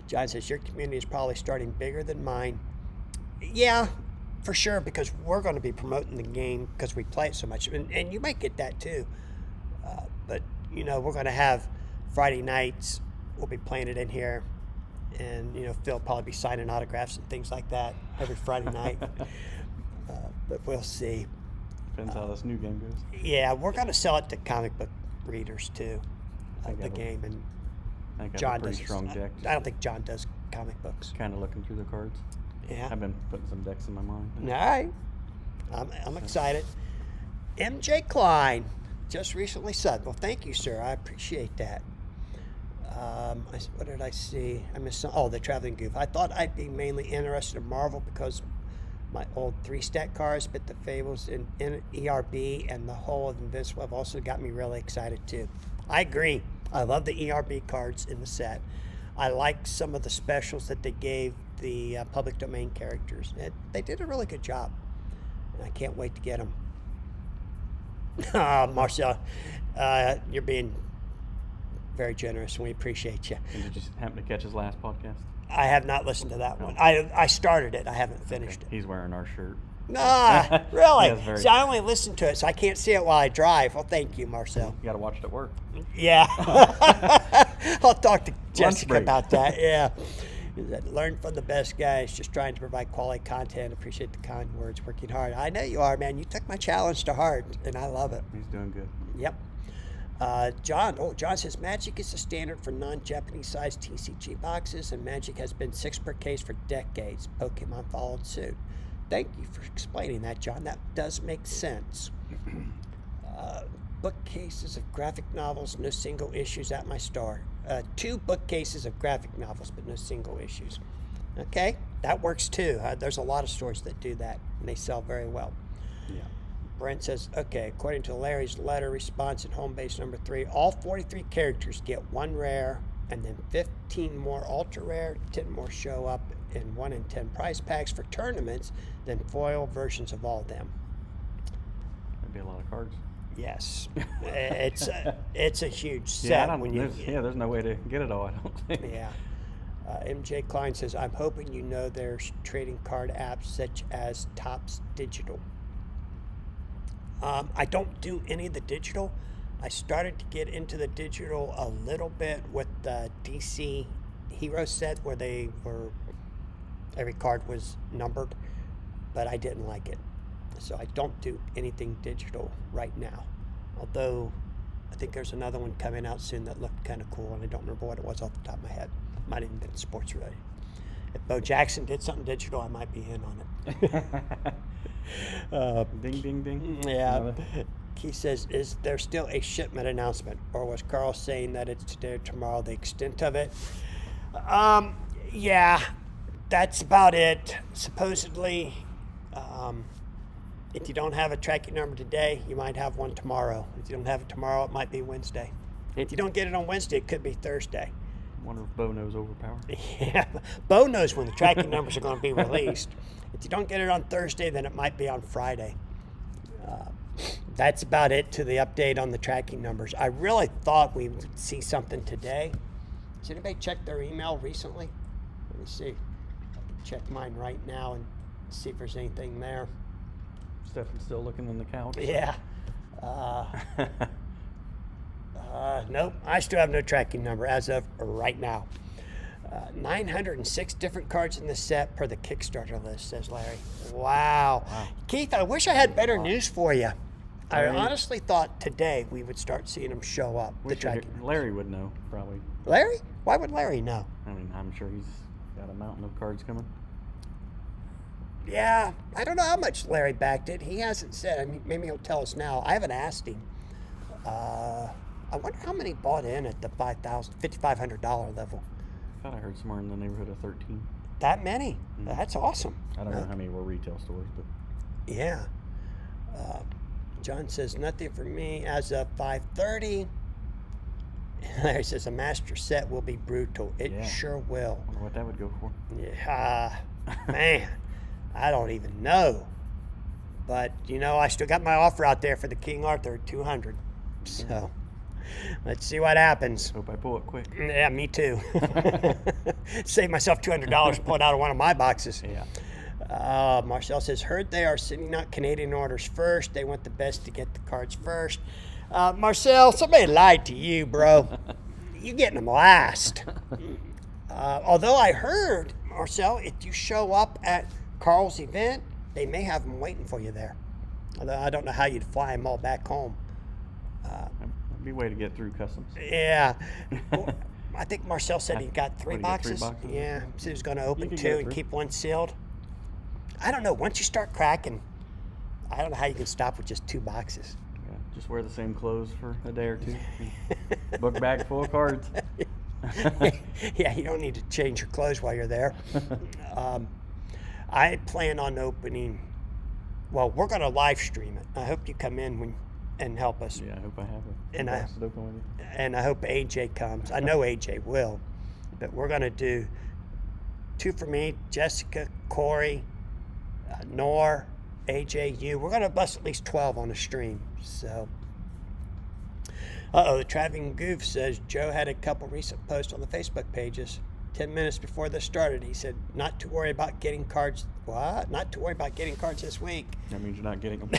A: John says your community is probably starting bigger than mine. Yeah, for sure, because we're going to be promoting the game because we play it so much. And you might get that too. But, we're going to have Friday nights. We'll be playing it in here. And, Phil will probably be signing autographs and things like that every Friday night. But we'll see.
B: Depends how this new game goes.
A: Yeah, we're going to sell it to comic book readers too, the game. And
B: I think
A: John
B: I have a pretty
A: does.
B: strong deck.
A: I don't think John does comic books.
B: Kind of looking through the cards.
A: Yeah.
B: I've been putting some decks in my mind.
A: All right. I'm excited. MJ Klein just recently said, well, thank you, sir. I appreciate that. What did I see? I missed some. Oh, the Traveling Goof. I thought I'd be mainly interested in Marvel because my old 3-stat cards, but the Fables in ERB and the whole of Invincible have also got me really excited too. I agree. I love the ERB cards in the set. I like some of the specials that they gave the public domain characters. They did a really good job. And I can't wait to get them. Marcel, you're being very generous, and we appreciate you.
B: And did you happen to catch his last podcast?
A: I have not listened to that one. I started it. I haven't finished it.
B: He's wearing our shirt.
A: Ah, really?
B: Yes,
A: See, I only listen to it, so I can't see it while I drive. Well, thank you, Marcel.
B: You got to watch it at work.
A: Yeah. I'll talk to Jessica about that. Yeah. Learn from the best guys, just trying to provide quality content. Appreciate the kind words, working hard. I know you are, man. You took my challenge to heart, and I love it.
B: He's doing good.
A: Yep. John says Magic is the standard for non-Japanese sized TCG boxes, and Magic has been 6 per case for decades. Pokemon followed suit. Thank you for explaining that, John. That does make sense. Bookcases of graphic novels, no single issues at my store. 2 bookcases of graphic novels, but no single issues. Okay, that works too. There's a lot of stores that do that, and they sell very well.
B: Yeah.
A: Brent says, okay, according to Larry's letter response in home base number 3, all 43 characters get 1 rare, and then 15 more ultra rare, 10 more show up in 1 in 10 prize packs for tournaments, then foil versions of all of them.
B: That'd be a lot of cards.
A: Yes, it's a huge set.
B: Yeah, there's no way to get it all, I don't think.
A: Yeah. MJ Klein says, I'm hoping you know there's trading card apps such as Topps Digital. I don't do any of the digital. I started to get into the digital a little bit with the DC Hero set where every card was numbered, but I didn't like it. So I don't do anything digital right now. Although I think there's another one coming out soon that looked kind of cool, and I don't remember what it was off the top of my head. Might even been sports related. If Bo Jackson did something digital, I might be in on it.
B: Ding, ding, ding.
A: Yeah. He says, is there still a shipment announcement? Or was Carl saying that it's today or tomorrow, the extent of it? Yeah, that's about it. Supposedly, if you don't have a tracking number today, you might have one tomorrow. If you don't have it tomorrow, it might be Wednesday. And if you don't get it on Wednesday, it could be Thursday.
B: I wonder if Bo knows overpowered.
A: Yeah, Bo knows when the tracking numbers are going to be released. If you don't get it on Thursday, then it might be on Friday. That's about it to the update on the tracking numbers. I really thought we would see something today. Has anybody checked their email recently? Let me see. I can check mine right now and see if there's anything there.
B: Stefan's still looking in the couch.
A: Yeah. Nope, I still have no tracking number as of right now. 906 different cards in the set per the Kickstarter list, says Larry. Wow. Keith, I wish I had better news for you. I honestly thought today we would start seeing them show up.
B: Larry would know, probably.
A: Larry? Why would Larry know?
B: I mean, I'm sure he's got a mountain of cards coming.
A: Yeah, I don't know how much Larry backed it. He hasn't said. I mean, maybe he'll tell us now. I haven't asked him. I wonder how many bought in at the $5,500 level.
B: I thought I heard somewhere in the neighborhood of 13.
A: That many? That's awesome.
B: I don't know how many were retail stores, but
A: yeah. John says nothing for me as of 5:30. Larry says a master set will be brutal. It sure will.
B: I wonder what that would go for.
A: Yeah, man, I don't even know. But I still got my offer out there for the King Arthur at 200. So let's see what happens.
B: Hope I pull it quick.
A: Yeah, me too. Save myself $200 pull it out of one of my boxes.
B: Yeah.
A: Marcel says, heard they are sending out Canadian orders first. They want the best to get the cards first. Marcel, somebody lied to you, bro. You're getting them last. Although I heard, Marcel, if you show up at Carl's event, they may have them waiting for you there. Although I don't know how you'd fly them all back home.
B: That'd be a way to get through customs.
A: Yeah. Well, I think Marcel said he got three boxes.
B: 3 boxes.
A: Yeah. He said he was going to open
B: could
A: 2
B: get
A: and
B: 3.
A: keep 1 sealed. I don't know. Once you start cracking, I don't know how you can stop with just 2 boxes.
B: Yeah, just wear the same clothes for a day or 2. Book bag full of cards.
A: Yeah, you don't need to change your clothes while you're there. I plan on opening. Well, we're going to live stream it. I hope you come in and help us.
B: Yeah, I hope I have it.
A: And
B: open with you.
A: And I hope AJ comes. I know AJ will, but we're going to do 2 for me, Jessica, Corey, Nor, AJ, you. We're going to bust at least 12 on the stream. So, the Traveling Goof says Joe had a couple recent posts on the Facebook pages. 10 minutes before this started, he said, not to worry about getting cards. What? Not to worry about getting cards this week.
B: That means you're not getting them.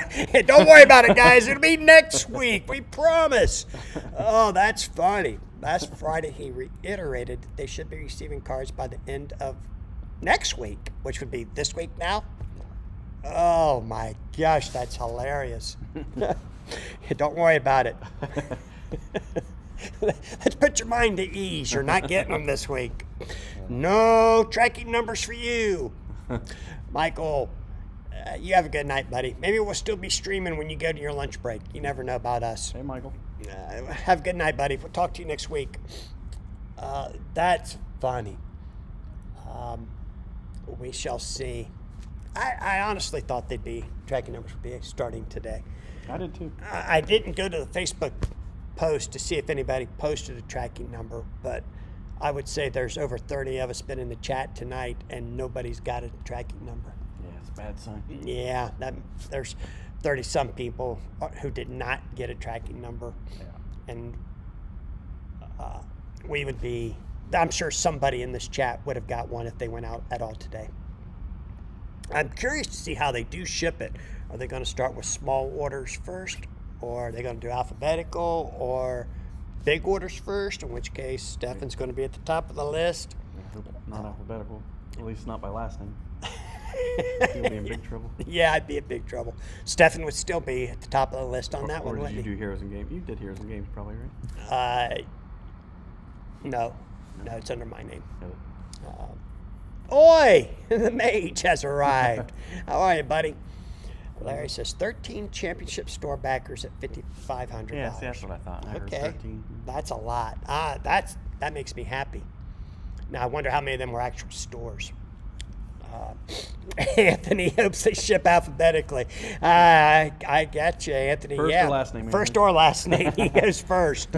A: Hey, don't worry about it, guys. It'll be next week. We promise. Oh, that's funny. Last Friday, he reiterated that they should be receiving cards by the end of next week, which would be this week now. Oh, my gosh, that's hilarious. Don't worry about it. Let's put your mind at ease. You're not getting them this week. No tracking numbers for you. Michael, you have a good night, buddy. Maybe we'll still be streaming when you go to your lunch break. You never know about us.
B: Hey, Michael.
A: Have a good night, buddy. We'll talk to you next week. That's funny. We shall see. I honestly thought tracking numbers would be starting today.
B: I did too.
A: I didn't go to the Facebook post to see if anybody posted a tracking number, but I would say there's over 30 of us been in the chat tonight and nobody's got a tracking number.
B: Yeah, it's a bad sign.
A: Yeah, there's 30 some people who did not get a tracking number.
B: Yeah.
A: And we would be, I'm sure somebody in this chat would have got one if they went out at all today. I'm curious to see how they do ship it. Are they going to start with small orders first? Or are they going to do alphabetical or big orders first, in which case Stefan's going to be at the top of the list.
B: I hope not alphabetical, at least not by last name. You'll be in big trouble.
A: Yeah, I'd be in big trouble. Stefan would still be at the top of the list on that one,
B: Or did
A: wouldn't
B: you
A: he?
B: do Heroes and Games? You did Heroes and Games probably, right?
A: No, it's under my name.
B: No.
A: Oi! The mage has arrived. How are you, buddy? Larry says 13 championship store backers at $5,500.
B: Yeah, see, that's what I thought. I heard
A: Okay,
B: 13.
A: that's a lot. That makes me happy. Now I wonder how many of them were actual stores. Anthony hopes they ship alphabetically. I got you, Anthony.
B: First
A: yeah,
B: or last name,
A: first
B: Anthony?
A: or last name. He goes first.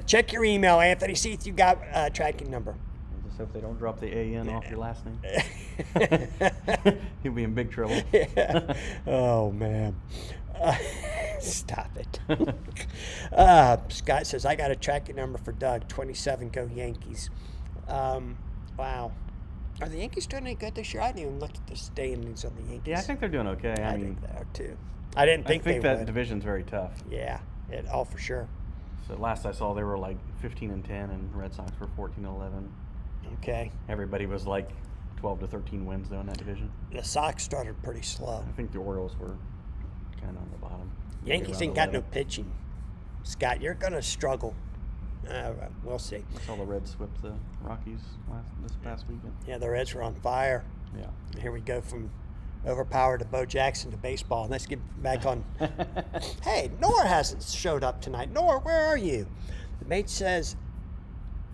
A: Check your email, Anthony. See if you got a tracking number.
B: I just hope they don't drop the AN off your last name. You'll be in big trouble.
A: Yeah. Oh, man. Stop it. Scott says, I got a tracking number for Doug. 27, go Yankees. Wow. Are the Yankees doing any good this year? I didn't even look at the standings on the Yankees.
B: Yeah, I think they're doing okay.
A: I
B: I mean,
A: think they are, too. I didn't think they
B: that
A: would.
B: division's very tough.
A: Yeah, all for sure.
B: So last I saw, they were like 15-10, and Red Sox were 14-11.
A: Okay.
B: Everybody was like 12 to 13 wins though in that division.
A: The Sox started pretty slow.
B: I think the Orioles were kind of on the bottom.
A: Yankees
B: Around
A: ain't got no
B: 11.
A: pitching. Scott, you're going to struggle. We'll see.
B: I saw the Reds swept the Rockies this past weekend.
A: Yeah, the Reds are on fire.
B: Yeah.
A: Here we go from overpowered to Bo Jackson to baseball. Let's get back on. Hey, Nora hasn't showed up tonight. Nora, where are you? The mate says,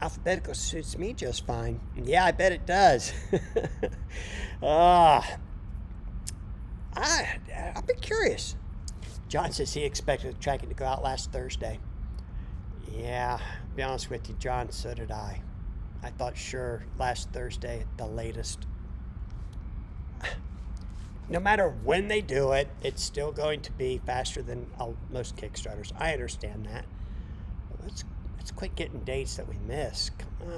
A: alphabetical suits me just fine. Yeah, I bet it does. I'll be curious. John says he expected the tracking to go out last Thursday. Yeah, to be honest with you, John, so did I. I thought sure last Thursday at the latest. No matter when they do it, it's still going to be faster than most Kickstarters. I understand that. But let's quit getting dates that we miss. Come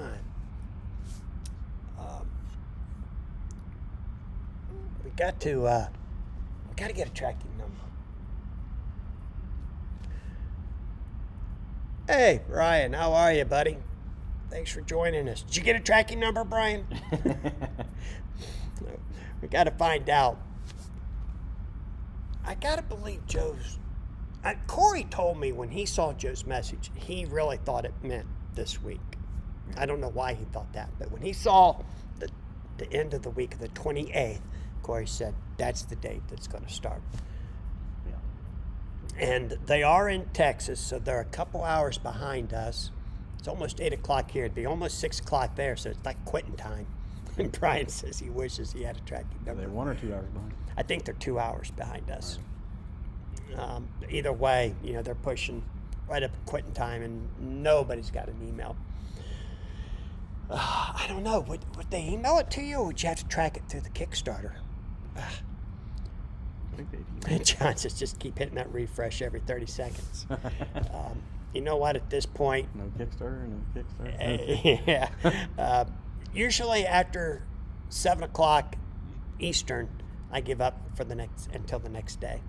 A: on. We got to get a tracking number. Hey, Brian, how are you, buddy? Thanks for joining us. Did you get a tracking number, Brian? We got to find out. I got to believe Joe's. Corey told me when he saw Joe's message, he really thought it meant this week. I don't know why he thought that, but when he saw the end of the week of the 28th, Corey said, that's the date that's going to start. Yeah. And they are in Texas, so they're a couple hours behind us. It's almost 8 o'clock here. It'd be almost 6 o'clock there, so it's like quitting time. And Brian says he wishes he had a tracking number.
B: Are they 1 or 2 hours behind?
A: I think they're 2 hours behind us. Either way, they're pushing right up to quitting time, and nobody's got an email. I don't know. Would they email it to you, or would you have to track it through the Kickstarter?
B: I think they'd
A: John says just keep hitting that refresh every 30 seconds. You know what? At this point,
B: no Kickstarter.
A: Yeah. Usually after 7 o'clock Eastern, I give up until the next day,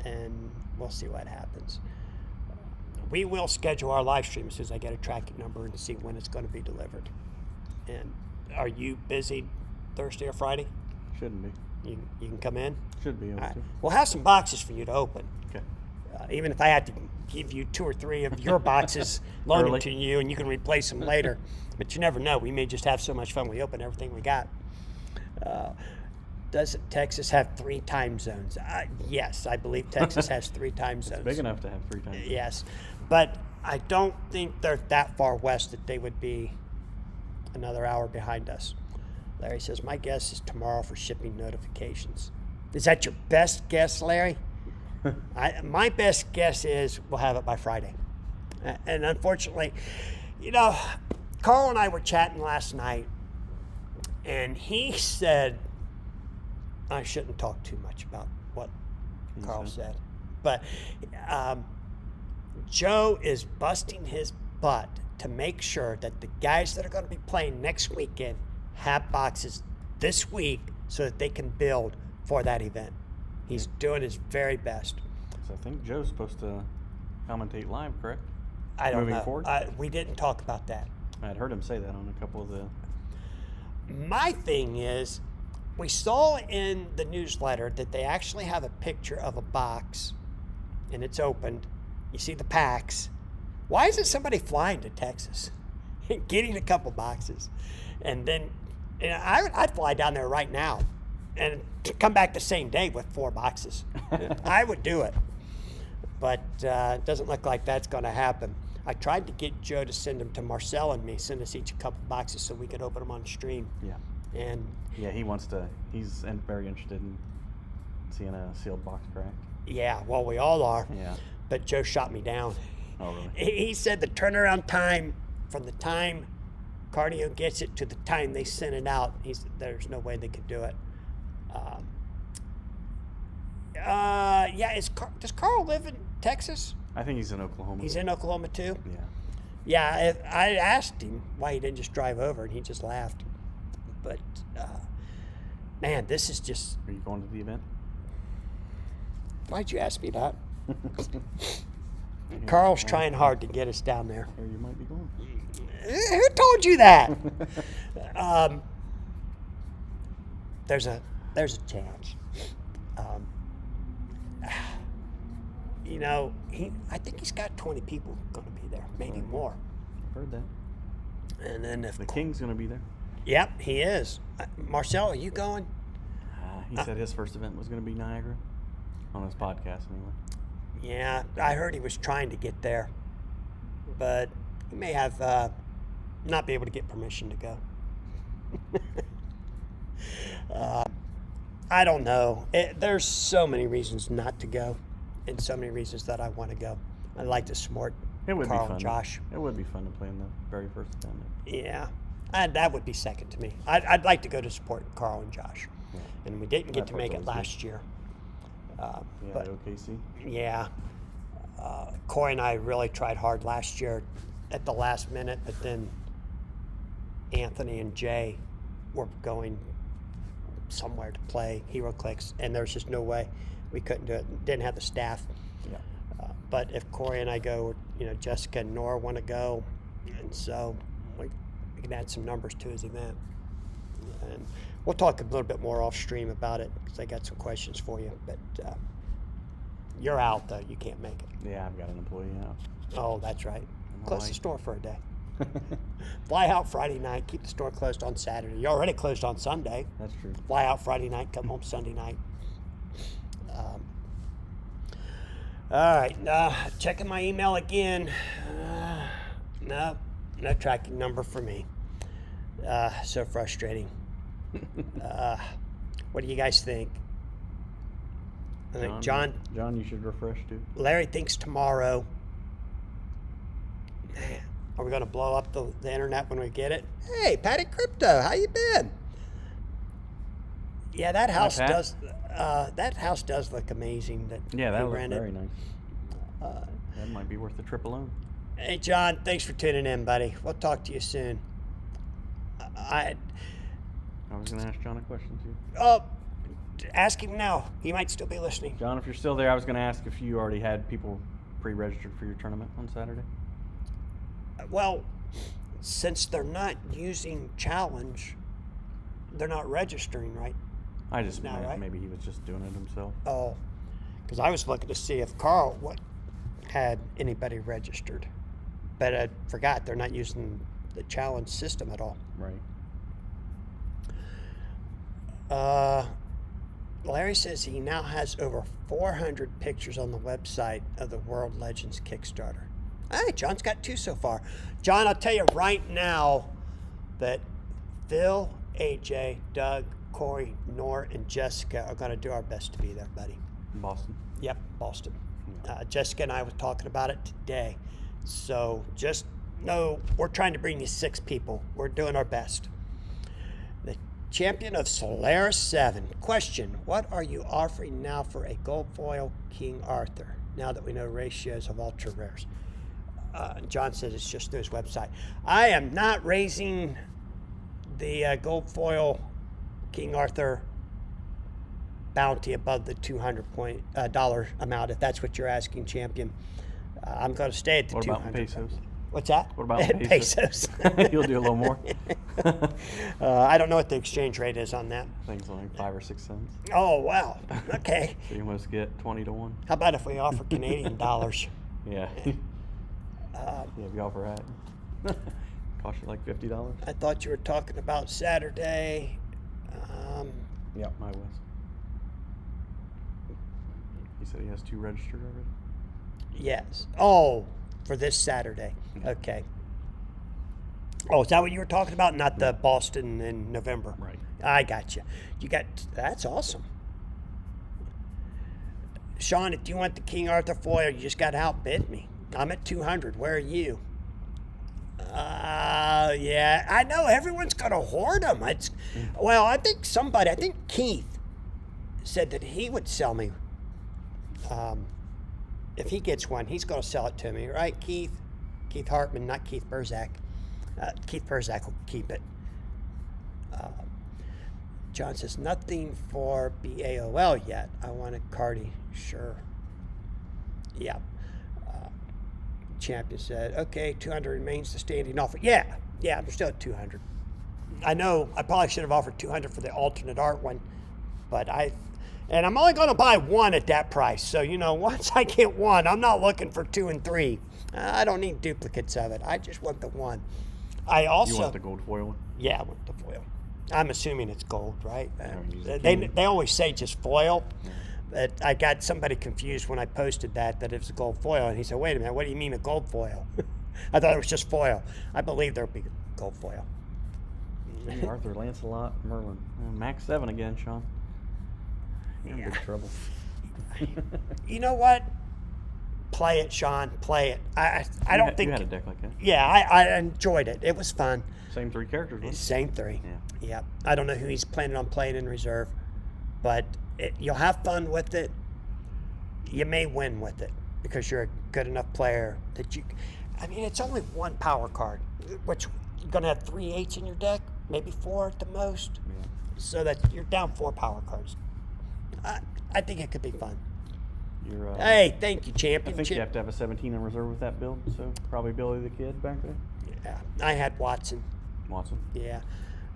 A: and we'll see what happens. We will schedule our live stream as soon as I get a tracking number and see when it's going to be delivered. And are you busy Thursday or Friday?
B: Shouldn't be.
A: You can come in?
B: Should be able to.
A: We'll have some boxes for you to open.
B: Okay.
A: Even if I have to give you 2 or 3 of your boxes loaned to you, and you can replace them later. But you never know. We may just have so much fun we open everything we got. Doesn't Texas have 3 time zones? Yes, I believe Texas has 3 time zones.
B: It's big enough to have 3 time zones.
A: Yes, but I don't think they're that far west that they would be another hour behind us. Larry says, my guess is tomorrow for shipping notifications. Is that your best guess, Larry? My best guess is we'll have it by Friday. And unfortunately, Carl and I were chatting last night, and he said, I shouldn't talk too much about what Carl said, but Joe is busting his butt to make sure that the guys that are going to be playing next weekend have boxes this week so that they can build for that event. He's doing his very best.
B: So I think Joe's supposed to commentate live, correct?
A: I don't
B: Moving
A: know.
B: Forward?
A: We didn't talk about that.
B: I'd heard him say that on a couple of the...
A: My thing is, we saw in the newsletter that they actually have a picture of a box, and it's opened. You see the packs. Why isn't somebody flying to Texas and getting a couple boxes? And then I'd fly down there right now and come back the same day with 4 boxes. I would do it. But it doesn't look like that's going to happen. I tried to get Joe to send them to Marcel and me, send us each a couple boxes so we could open them on stream.
B: Yeah.
A: And
B: yeah, he's very interested in seeing a sealed box cracked.
A: Yeah, well, we all are.
B: Yeah.
A: But Joe shot me down.
B: Oh, really?
A: He said the turnaround time from the time Cardio gets it to the time they send it out, there's no way they could do it. Does Carl live in Texas?
B: I think he's in Oklahoma.
A: He's in Oklahoma too?
B: Yeah.
A: Yeah, I asked him why he didn't just drive over, and he just laughed. But, man, this is just...
B: Are you going to the event?
A: Why'd you ask me that? Carl's trying hard to get us down there.
B: Or you might be going.
A: Who told you that? There's a chance. I think he's got 20 people going to be there, maybe more.
B: heard that.
A: And then if
B: The King's going to be there.
A: Yep, he is. Marcel, are you going?
B: He said his first event was going to be Niagara, on his podcast anyway.
A: Yeah, I heard he was trying to get there, but he may have not be able to get permission to go. I don't know. There's so many reasons not to go, and so many reasons that I want to go. I'd like to support Carl and Josh.
B: It would be fun to play in the very first event.
A: Yeah, that would be second to me. I'd like to go to support Carl and Josh,
B: Yeah.
A: and we didn't get to make it last year. But
B: OKC.
A: yeah, Corey and I really tried hard last year at the last minute, but then Anthony and Jay were going somewhere to play HeroClix, and there's just no way we couldn't do it. Didn't have the staff.
B: Yeah.
A: But if Corey and I go, Jessica and Nora want to go, and so we can add some numbers to his event. And we'll talk a little bit more off stream about it because I got some questions for you. But you're out though; you can't make it.
B: Yeah, I've got an employee out.
A: Oh, that's right. Close the store for a day. Fly out Friday night, keep the store closed on Saturday. You're already closed on Sunday.
B: That's true.
A: Fly out Friday night, come home Sunday night. All right, checking my email again. No tracking number for me. So frustrating. What do you guys think? I think John,
B: you should refresh too.
A: Larry thinks tomorrow. Man, are we going to blow up the internet when we get it? Hey, Patty Crypto, how you been? Yeah, that house does. That house does look amazing. That
B: looks very nice. That might be worth the trip alone.
A: Hey, John, thanks for tuning in, buddy. We'll talk to you soon.
B: I was going to ask John a question too.
A: Oh, ask him now. He might still be listening.
B: John, if you're still there, I was going to ask if you already had people pre-registered for your tournament on Saturday.
A: Well, since they're not using Challenge, they're not registering, right?
B: I just meant
A: right?
B: Maybe he was just doing it himself.
A: Oh, because I was looking to see if Carl had anybody registered, but I forgot they're not using the Challenge system at all.
B: Right.
A: Larry says he now has over 400 pictures on the website of the World Legends Kickstarter. Hey, John's got 2 so far. John, I'll tell you right now that Phil, AJ, Doug, Corey, Nor, and Jessica are going to do our best to be there, buddy.
B: Boston?
A: Yep, Boston.
B: Yeah.
A: Jessica and I were talking about it today. So just know we're trying to bring you 6 people. We're doing our best. The champion of Solaris 7. Question, what are you offering now for a gold foil King Arthur, now that we know ratios of ultra rares? John says it's just through his website. I am not raising the gold foil King Arthur bounty above the $200 amount, if that's what you're asking, champion. I'm going to stay at the 200.
B: What about pesos?
A: What's that?
B: What about
A: pesos?
B: You'll do a little more.
A: I don't know what the exchange rate is on that.
B: I think it's like 5 or 6 cents.
A: Oh, wow. Okay.
B: So you must get 20 to 1.
A: How about if we offer Canadian dollars?
B: Yeah. Yeah, if you offer that. Cost you like $50.
A: I thought you were talking about Saturday.
B: Yep, I was. He said he has 2 registered already.
A: Yes. Oh, for this Saturday. Okay. Oh, is that what you were talking about? Not the Boston in November.
B: Right.
A: I got you. That's awesome. Sean, if you want the King Arthur foil, you just got to outbid me. I'm at 200. Where are you? Yeah, I know everyone's going to hoard them. Well, I think Keith said that he would sell me. If he gets one, he's going to sell it to me, right, Keith? Keith Hartman, not Keith Berzak. Keith Berzak will keep it. John says, nothing for BAOL yet. I want a Cardi. Sure. Yeah. Champion said, okay, 200 remains the standing offer. Yeah, I'm still at 200. I know I probably should have offered 200 for the alternate art one, but And I'm only going to buy one at that price. So, once I get one, I'm not looking for 2 and 3. I don't need duplicates of it. I just want the one. I also...
B: You want the gold foil one?
A: Yeah, I want the foil. I'm assuming it's gold, right?
B: They
A: They always say just foil. But I got somebody confused when I posted that it was a gold foil. And he said, wait a minute, what do you mean a gold foil? I thought it was just foil. I believe there'll be gold foil.
B: Arthur, Lancelot, Merlin. Max 7 again, Sean. You're in big trouble.
A: You know what? Play it, Sean. Play it. I don't think
B: you had a deck like that.
A: Yeah, I enjoyed it. It was fun.
B: Same 3 characters, wasn't it?
A: Same 3.
B: Yeah.
A: I don't know who he's planning on playing in reserve, but you'll have fun with it. You may win with it because you're a good enough player that you. I mean, it's only 1 power card, which you're gonna have 3 8s in your deck, maybe 4 at the most.
B: Yeah.
A: So that you're down 4 power cards. I think it could be fun. Hey, thank you, champion.
B: I think you have to have a 17 in reserve with that build, so probably Billy the Kid back there.
A: Yeah, I had Watson.
B: Yeah,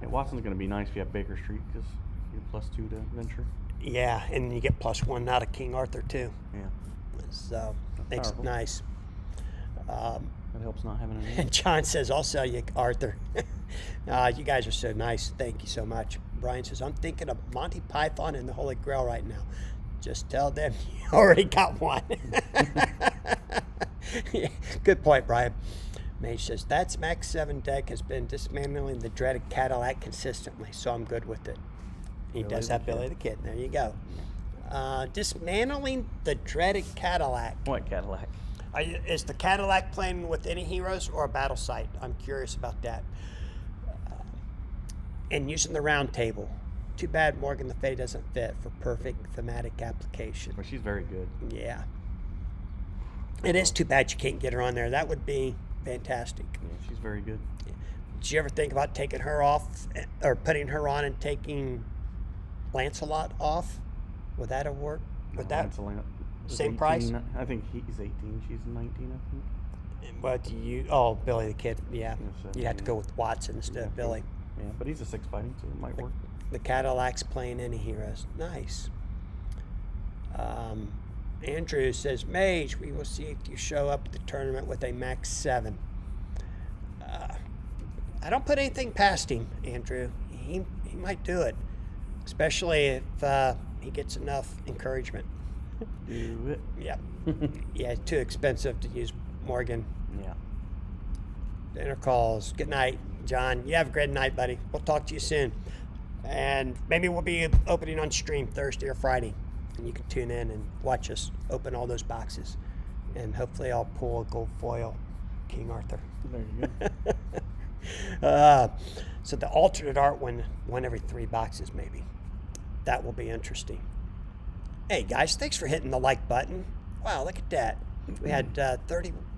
B: Watson's going to be nice if you have Baker Street because you're +2 to venture.
A: Yeah, and you get +1 out of King Arthur too.
B: Yeah.
A: So makes it nice.
B: That helps not having a
A: And John says, I'll sell you Arthur. You guys are so nice. Thank you so much. Brian says, I'm thinking of Monty Python and the Holy Grail right now. Just tell them you already got one. Good point, Brian. Mage says, that's Max 7 deck has been dismantling the dreaded Cadillac consistently, so I'm good with it. He does have Billy the Kid. There you go. Dismantling the dreaded Cadillac.
B: What Cadillac?
A: Is the Cadillac playing with any heroes or a battle site? I'm curious about that. And using the round table. Too bad Morgan Le Fay doesn't fit for perfect thematic application.
B: Well, she's very good.
A: Yeah. It is too bad you can't get her on there. That would be fantastic.
B: Yeah, she's very good.
A: Did you ever think about taking her off or putting her on and taking Lancelot off? Would that have worked? Would that same
B: 18,
A: price?
B: I think he's 18. She's 19, I think.
A: But Billy the Kid, yeah.
B: Yes,
A: You'd have to go with Watson instead of Billy.
B: Yeah, but he's a 6 fighting, so it might work.
A: The Cadillac's playing any heroes. Nice. Andrew says, Mage, we will see if you show up at the tournament with a Max 7. I don't put anything past him, Andrew. He might do it, especially if he gets enough encouragement.
B: Do it.
A: Yeah. Yeah, it's too expensive to use Morgan.
B: Yeah.
A: Dinner calls. Good night, John. You have a great night, buddy. We'll talk to you soon. And maybe we'll be opening on stream Thursday or Friday. And you can tune in and watch us open all those boxes. And hopefully I'll pull a gold foil King Arthur.
B: There you go.
A: So the alternate art one every 3 boxes maybe. That will be interesting. Hey guys, thanks for hitting the like button. Wow, look at that. We had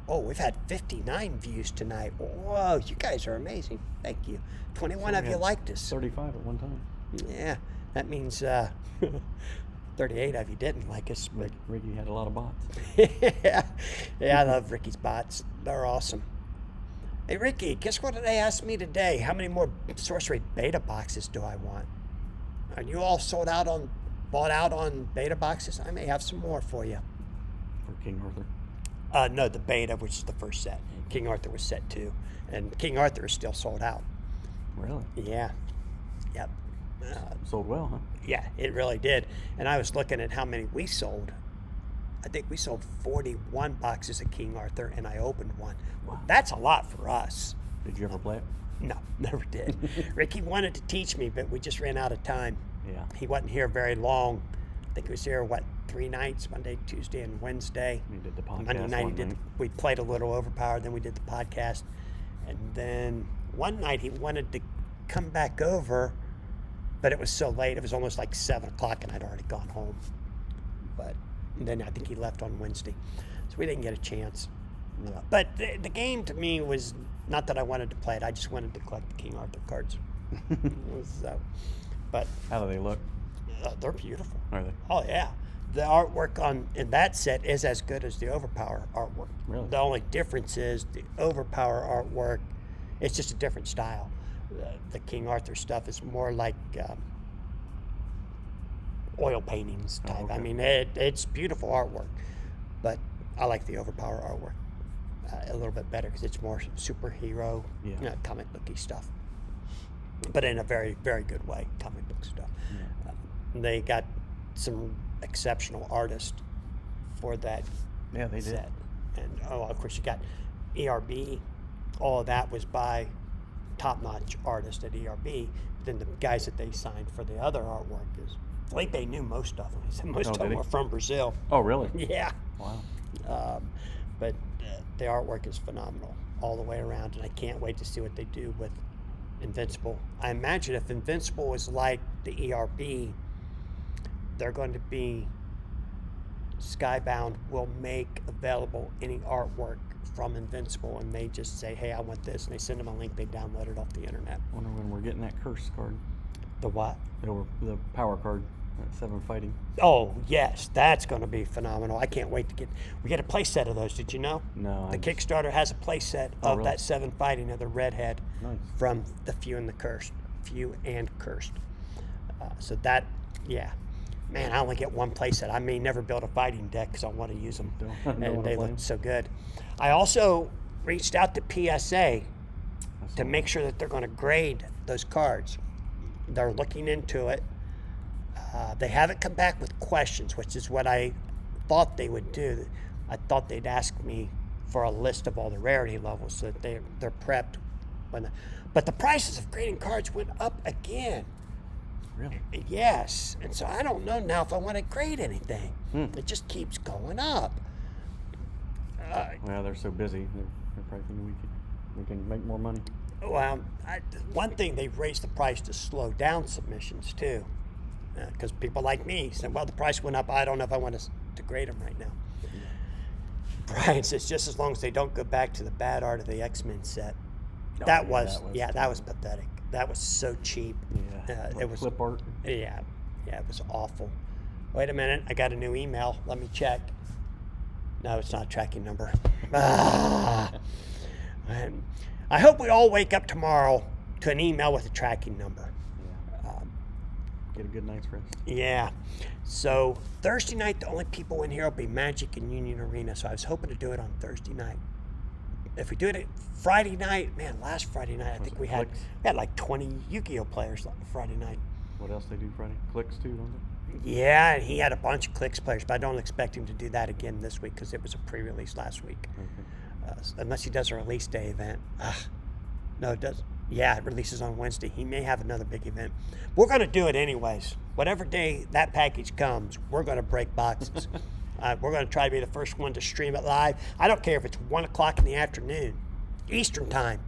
A: we've had 59 views tonight. Whoa, you guys are amazing. Thank you. 21 of you liked us.
B: 35 at one time.
A: Yeah, that means 38 of you didn't like us. But
B: Ricky had a lot of bots.
A: yeah, I love Ricky's bots. They're awesome. Hey Ricky, guess what they asked me today? How many more Sorcery beta boxes do I want? Are you all bought out on beta boxes? I may have some more for you.
B: For King Arthur?
A: No, the beta, which is the first set. King Arthur was set 2. And King Arthur is still sold out.
B: Really?
A: Yeah. Yep.
B: Sold well, huh?
A: Yeah, it really did. And I was looking at how many we sold. I think we sold 41 boxes of King Arthur, and I opened one. Wow. That's a lot for us.
B: Did you ever play it?
A: No, never did. Ricky wanted to teach me, but we just ran out of time.
B: Yeah.
A: He wasn't here very long. I think he was here, 3 nights, Monday, Tuesday, and Wednesday.
B: We did the podcast
A: Monday night, we played a little Overpowered, then we did the podcast. And then one night he wanted to come back over, but it was so late. It was almost like 7 o'clock, and I'd already gone home. But then I think he left on Wednesday. So we didn't get a chance. Yeah. But the game to me was not that I wanted to play it. I just wanted to collect the King Arthur cards. But
B: how do they look?
A: They're beautiful.
B: Are they?
A: Oh yeah, the artwork in that set is as good as the Overpower artwork.
B: Really?
A: The only difference is the Overpower artwork. It's just a different style. The King Arthur stuff is more like oil paintings type.
B: okay.
A: I mean, it's beautiful artwork, but I like the Overpower artwork a little bit better because it's more superhero, comic booky stuff, but in a very, very good way, comic book stuff. They got some exceptional artists for that
B: they
A: set. And of course you got ERB. All of that was by top-notch artists at ERB. Then the guys that they signed for the other artwork is Felipe knew most of them. He said most of them were from Brazil.
B: Oh, really?
A: Yeah.
B: Wow.
A: But the artwork is phenomenal all the way around, and I can't wait to see what they do with Invincible. I imagine if Invincible was like the ERB, they're going to be Skybound will make available any artwork from Invincible, and they just say, hey, I want this, and they send them a link, they download it off the internet.
B: I wonder when we're getting that curse card.
A: The what?
B: The power card, that 7 fighting.
A: Oh, yes, that's going to be phenomenal. I can't wait to we get a play set of those, did you know?
B: No.
A: The Kickstarter has a play set of
B: really?
A: that 7 fighting of the redhead.
B: Nice.
A: From the Few and Cursed. So that, man, I only get one play set. I may never build a fighting deck because I want to use them, and they look so good. I also reached out to PSA to make sure that they're going to grade those cards. They're looking into it. They haven't come back with questions, which is what I thought they would do. I thought they'd ask me for a list of all the rarity levels so that they're prepped. But the prices of grading cards went up again.
B: Really?
A: Yes. And so I don't know now if I want to grade anything. It just keeps going up.
B: Well, they're so busy. They're probably thinking we can make more money.
A: Well, one thing, they've raised the price to slow down submissions too, because people like me said, well, the price went up. I don't know if I want to grade them right now. Brian says just as long as they don't go back to the bad art of the X-Men set. That was pathetic. That was so cheap.
B: Yeah,
A: it was
B: clip art.
A: Yeah, it was awful. Wait a minute, I got a new email. Let me check. No, it's not a tracking number. And I hope we all wake up tomorrow to an email with a tracking number.
B: Get a good night's rest.
A: Yeah. So Thursday night, the only people in here will be Magic and Union Arena. So I was hoping to do it on Thursday night. If we do it Friday night, man, last Friday night, I think we had like 20 Yu-Gi-Oh players Friday night.
B: What else they do Friday? Clicks too, don't they?
A: Yeah, he had a bunch of Clicks players, but I don't expect him to do that again this week because it was a pre-release last week.
B: Okay.
A: Unless he does a release day event. No, it doesn't. Yeah, it releases on Wednesday. He may have another big event. We're going to do it anyways. Whatever day that package comes, we're going to break boxes. We're going to try to be the first one to stream it live. I don't care if it's 1 o'clock in the afternoon, Eastern time,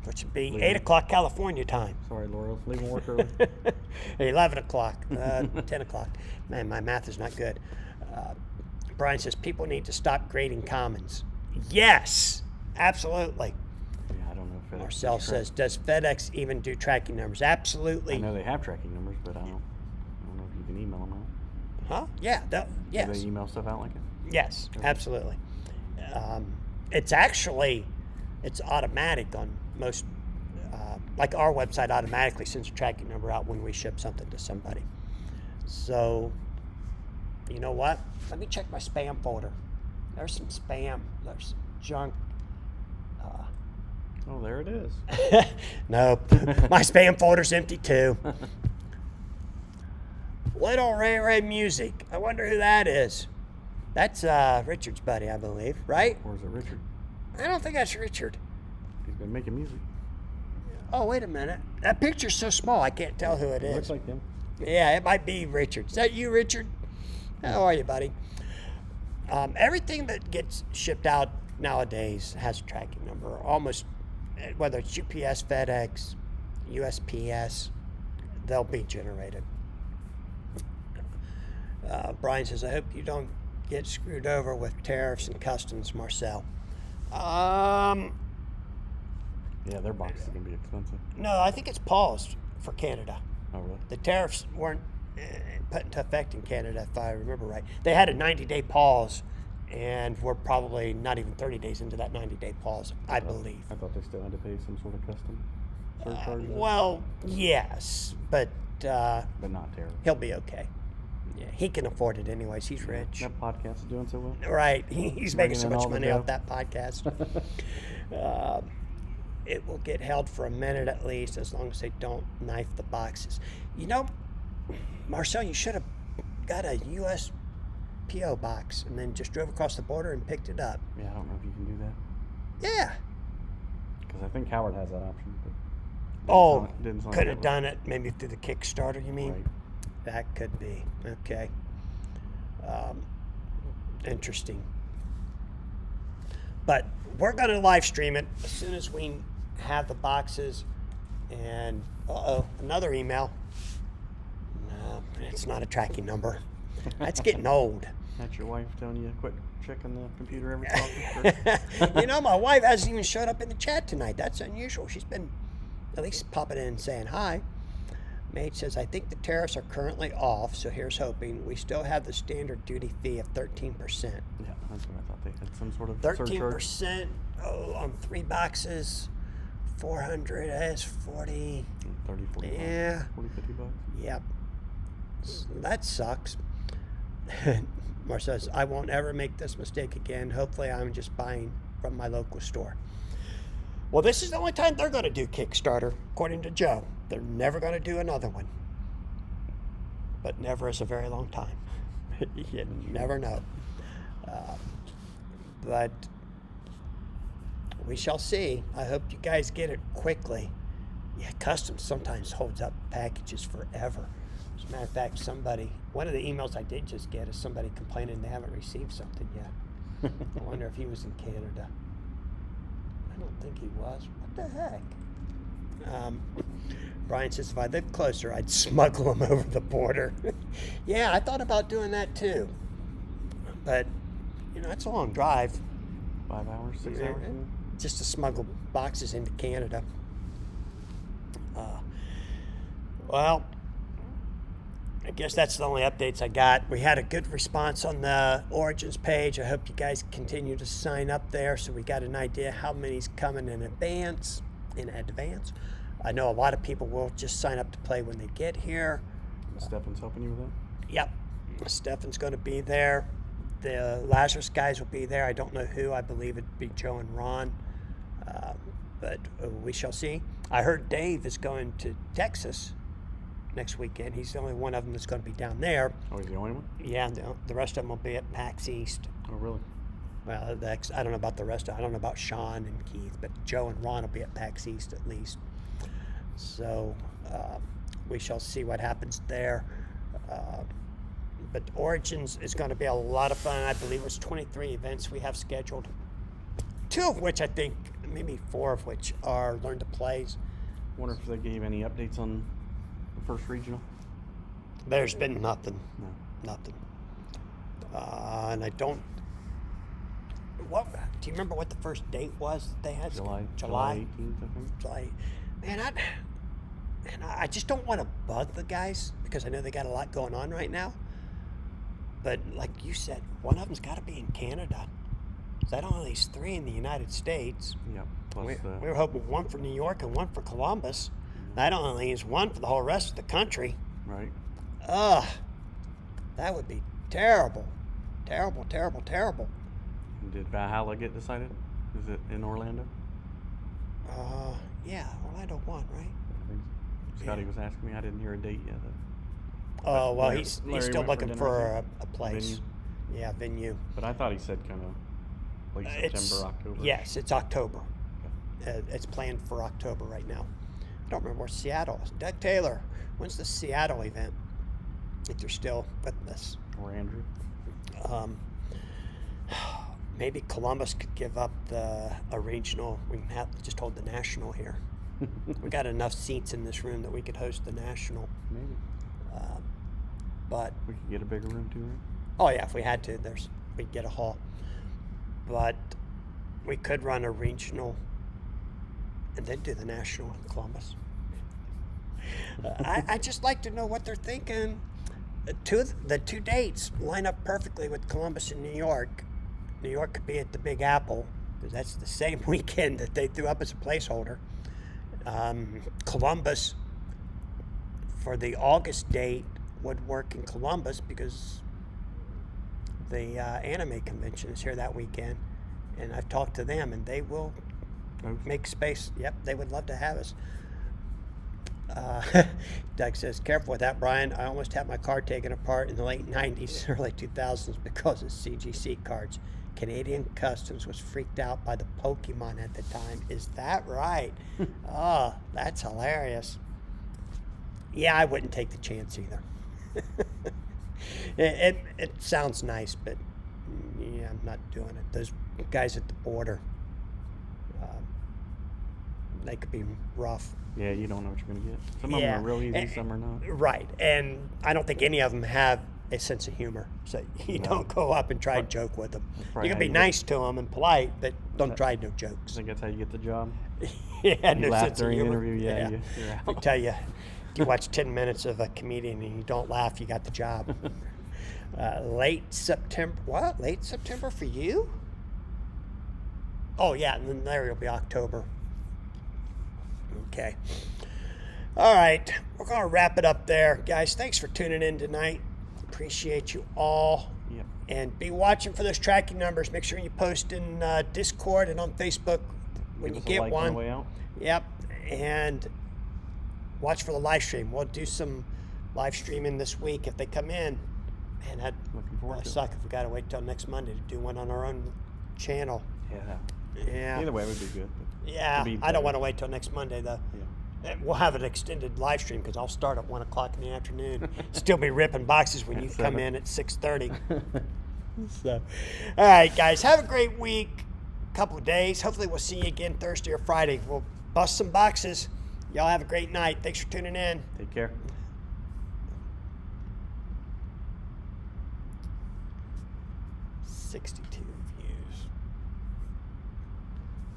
A: which would be 8 o'clock California time.
B: Sorry, Laura, leaving work early.
A: 11 o'clock, 10 o'clock. Man, my math is not good. Brian says people need to stop grading commons. Yes, absolutely.
B: Yeah, I don't know if FedEx
A: Marcel says, does FedEx even do tracking numbers? Absolutely.
B: I know they have tracking numbers, but I don't know if you can email them out.
A: Huh? Yeah. Yes.
B: Do they email stuff out like it?
A: Yes, absolutely. It's automatic on most, like our website automatically sends a tracking number out when we ship something to somebody. So, you know what? Let me check my spam folder. There's some spam. There's some junk.
B: Oh, there it is.
A: Nope. My spam folder's empty too. Little Ray Ray Music. I wonder who that is. That's Richard's buddy, I believe, right?
B: Or is it Richard?
A: I don't think that's Richard.
B: He's been making music.
A: Oh, wait a minute. That picture's so small, I can't tell who it is.
B: Looks like him.
A: Yeah, it might be Richard. Is that you, Richard? How are you, buddy? Everything that gets shipped out nowadays has a tracking number. Almost, whether it's UPS, FedEx, USPS, they'll be generated. Brian says, I hope you don't get screwed over with tariffs and customs, Marcel.
B: Yeah, their box is going to be expensive.
A: No, I think it's paused for Canada.
B: Oh, really?
A: The tariffs weren't put into effect in Canada, if I remember right. They had a 90-day pause, and we're probably not even 30 days into that 90-day pause, I believe.
B: I thought they still had to pay some sort of custom surcharge.
A: Well, yes, but
B: not terrible.
A: he'll be okay. Yeah, he can afford it anyways. He's rich.
B: That podcast is doing so well.
A: Right. He's making so much money
B: dough.
A: off that podcast. It will get held for a minute at least, as long as they don't knife the boxes. You know, Marcel, you should have got a U.S. P.O. box and then just drove across the border and picked it up.
B: Yeah, I don't know if you can do that.
A: Yeah.
B: Because I think Howard has that option. But didn't sign
A: could
B: it
A: have
B: with-
A: done it maybe through the Kickstarter, you mean?
B: Right.
A: That could be. Okay. Interesting. But we're going to live stream it as soon as we have the boxes. And, another email. No, it's not a tracking number. That's getting old.
B: That's your wife telling you to quit checking the computer every so often?
A: You know, my wife hasn't even showed up in the chat tonight. That's unusual. She's been at least popping in and saying hi. Mate says, I think the tariffs are currently off, so here's hoping. We still have the standard duty fee of 13%.
B: Yeah, that's what I thought. They had some sort of
A: 13% on 3 boxes, 400, that's 40.
B: 30, 40
A: Yeah.
B: 40, 50 bucks.
A: Yep. That sucks. Mar says, I won't ever make this mistake again. Hopefully I'm just buying from my local store. Well, this is the only time they're going to do Kickstarter, according to Joe. They're never going to do another one. But never is a very long time. You never know. But we shall see. I hope you guys get it quickly. Yeah, customs sometimes holds up packages forever. As a matter of fact, one of the emails I did just get is somebody complaining they haven't received something yet. I wonder if he was in Canada. I don't think he was. What the heck? Brian says, if I lived closer, I'd smuggle them over the border. Yeah, I thought about doing that too. But, it's a long drive.
B: 5 hours, 6 hours?
A: Just to smuggle boxes into Canada. Well, I guess that's the only updates I got. We had a good response on the Origins page. I hope you guys continue to sign up there so we got an idea how many's coming in advance. I know a lot of people will just sign up to play when they get here.
B: Stefan's helping you with that?
A: Yep. Stefan's going to be there. The Lazarus guys will be there. I don't know who. I believe it'd be Joe and Ron. But we shall see. I heard Dave is going to Texas next weekend. He's the only one of them that's going to be down there.
B: Oh, he's the only one?
A: Yeah, the rest of them will be at PAX East.
B: Oh, really?
A: Well, I don't know about the rest. I don't know about Sean and Keith, but Joe and Ron will be at PAX East at least. So we shall see what happens there. But Origins is going to be a lot of fun. I believe it's 23 events we have scheduled. 2 of which I think, maybe 4 of which are Learn to Plays.
B: Wonder if they gave any updates on the first regional?
A: There's been nothing.
B: No.
A: Nothing. And I don't... Do you remember what the first date was that they had?
B: July 18th, I think.
A: July. Man, I just don't want to bug the guys because I know they got a lot going on right now. But like you said, one of them's got to be in Canada. So I don't know these 3 in the United States.
B: Yep. Plus
A: We were hoping 1 for New York and 1 for Columbus. That only leaves 1 for the whole rest of the country.
B: right.
A: Ugh. That would be terrible. Terrible, terrible, terrible.
B: Did Valhalla get decided? Is it in Orlando?
A: Yeah, Orlando won, right?
B: I think so. Scotty was asking me. I didn't hear a date yet.
A: Oh, well,
B: Larry-
A: he's
B: Larry
A: still
B: went for
A: looking
B: dinner,
A: for
B: I
A: a
B: think.
A: place.
B: Venue.
A: Yeah, venue.
B: But I thought he said kind of late September, October.
A: Yes, it's October. It's planned for October right now. I don't remember where Seattle is. Doug Taylor, when's the Seattle event? If you're still with us.
B: Or Andrew.
A: Maybe Columbus could give up a regional. We can just hold the national here. We got enough seats in this room that we could host the national.
B: Maybe.
A: But
B: We could get a bigger room too, right?
A: oh yeah, if we had to, we'd get a hall. But we could run a regional and then do the national in Columbus. I just like to know what they're thinking. The 2 dates line up perfectly with Columbus and New York. New York could be at the Big Apple because that's the same weekend that they threw up as a placeholder. Columbus for the August date would work in Columbus because the anime convention is here that weekend, and I've talked to them, and they will make space. Yep, they would love to have us. Doug says, careful with that, Brian. I almost had my car taken apart in the late 90s, early 2000s because of CGC cards. Canadian Customs was freaked out by the Pokemon at the time. Is that right? Oh, that's hilarious. Yeah, I wouldn't take the chance either. It sounds nice, but yeah, I'm not doing it. Those guys at the border, they could be rough.
B: Yeah, you don't know what you're going to get. Some of them are real easy, some are not.
A: Right, and I don't think any of them have a sense of humor, so you don't go up and try and joke with them. You can be nice to them and polite, but don't try no jokes.
B: I think that's how you get the job.
A: Yeah,
B: you
A: no
B: laugh
A: sense
B: during
A: of
B: the
A: humor.
B: interview, you're
A: I
B: out.
A: tell you, if you watch 10 minutes of a comedian and you don't laugh, you got the job. Late September. What? Late September for you? Oh, yeah, and then there will be October. Okay. All right. We're going to wrap it up there. Guys, thanks for tuning in tonight. Appreciate you all.
B: Yep.
A: And be watching for those tracking numbers. Make sure you post in Discord and on Facebook when you get one.
B: On the way out.
A: Yep. And watch for the live stream. We'll do some live streaming this week if they come in. Man, I'd
B: Looking forward to it.
A: suck if we got to wait till next Monday to do one on our own channel. Yeah.
B: Either way would be good.
A: Yeah. I don't want to wait till next Monday, though.
B: Yeah.
A: We'll have an extended live stream because I'll start at 1 o'clock in the afternoon. Still be ripping boxes when you come in at 6:30. So, all right, guys, have a great week. Couple of days. Hopefully, we'll see you again Thursday or Friday. We'll bust some boxes. Y'all have a great night. Thanks for tuning in.
B: Take care.
A: 62.